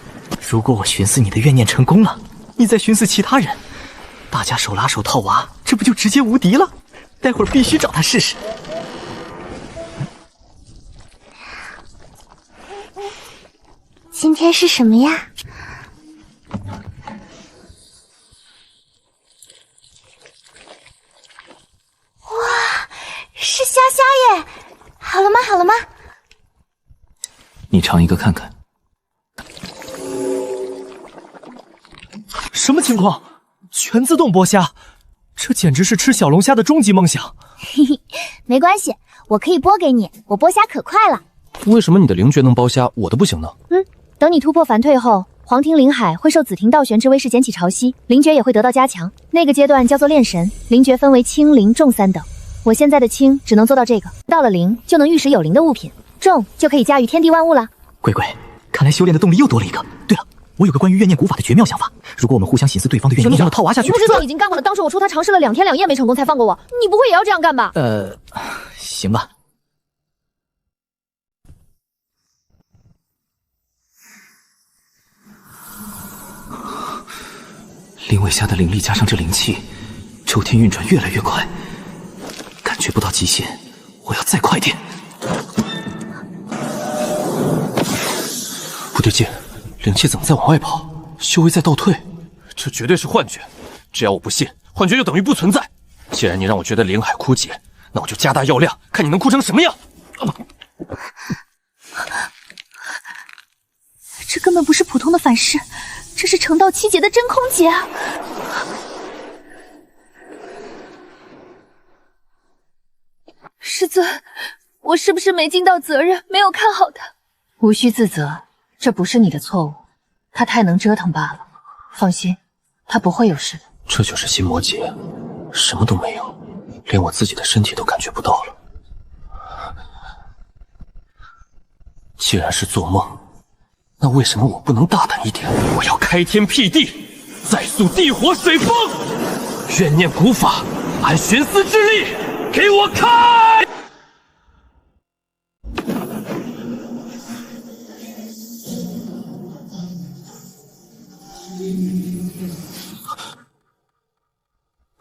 如果我寻思你的怨念成功了，你再寻思其他人，大家手拉手套娃，这不就直接无敌了？待会儿必须找他试试。今天是什么呀？哇，是虾虾耶！好了吗？好了吗？你尝一个看看。什么情况？全自动剥虾，这简直是吃小龙虾的终极梦想。嘿嘿，没关系，我可以剥给你，我剥虾可快了。为什么你的灵诀能剥虾，我的不行呢？等你突破凡退后，黄庭灵海会受紫庭道玄之威势捡起潮汐，灵诀也会得到加强。那个阶段叫做炼神，灵诀分为轻、灵、重3等。我现在的轻只能做到这个，到了灵就能御使有灵的物品，重就可以驾驭天地万物了。乖乖，看来修炼的动力又多了一个。对了，我有个关于怨念古法的绝妙想法，如果我们互相寻思对方的怨念，让套娃下去。不是说已经干过了？当初我抽他尝试了2天2夜没成功才放过我，你不会也要这样干吧？行吧。灵尾虾的灵力加上这灵气，周天运转越来越快，感觉不到极限，我要再快点。不对劲，灵气怎么在往外跑？修为在倒退，这绝对是幻觉。只要我不信，幻觉就等于不存在。既然你让我觉得灵海枯竭，那我就加大药量，看你能枯成什么样。这根本不是普通的反噬，这是成道7劫的真空劫啊！师尊，我是不是没尽到责任，没有看好他？无需自责，这不是你的错误，他太能折腾罢了。放心，他不会有事的。这就是心魔劫，什么都没有，连我自己的身体都感觉不到了。既然是做梦，那为什么我不能大胆一点？我要开天辟地，再塑地火水风，怨念古法，按玄思之力，给我开！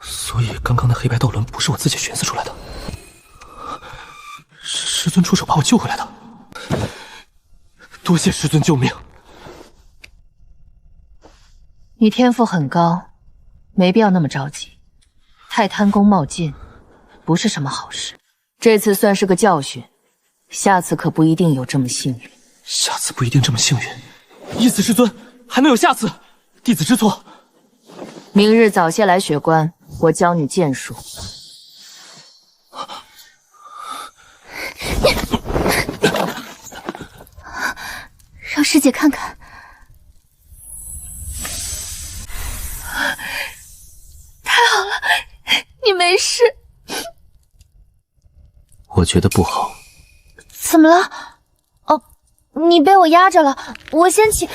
所以刚刚的黑白道轮不是我自己悬思出来的，是师尊出手把我救回来的。多谢师尊救命！你天赋很高，没必要那么着急。太贪功冒进，不是什么好事。这次算是个教训，下次可不一定有这么幸运。下次不一定这么幸运，意思师尊还能有下次？弟子知错。明日早些来雪关，我教你剑术。让师姐看看。太好了，你没事。我觉得不好。怎么了？哦，你被我压着了，我先起。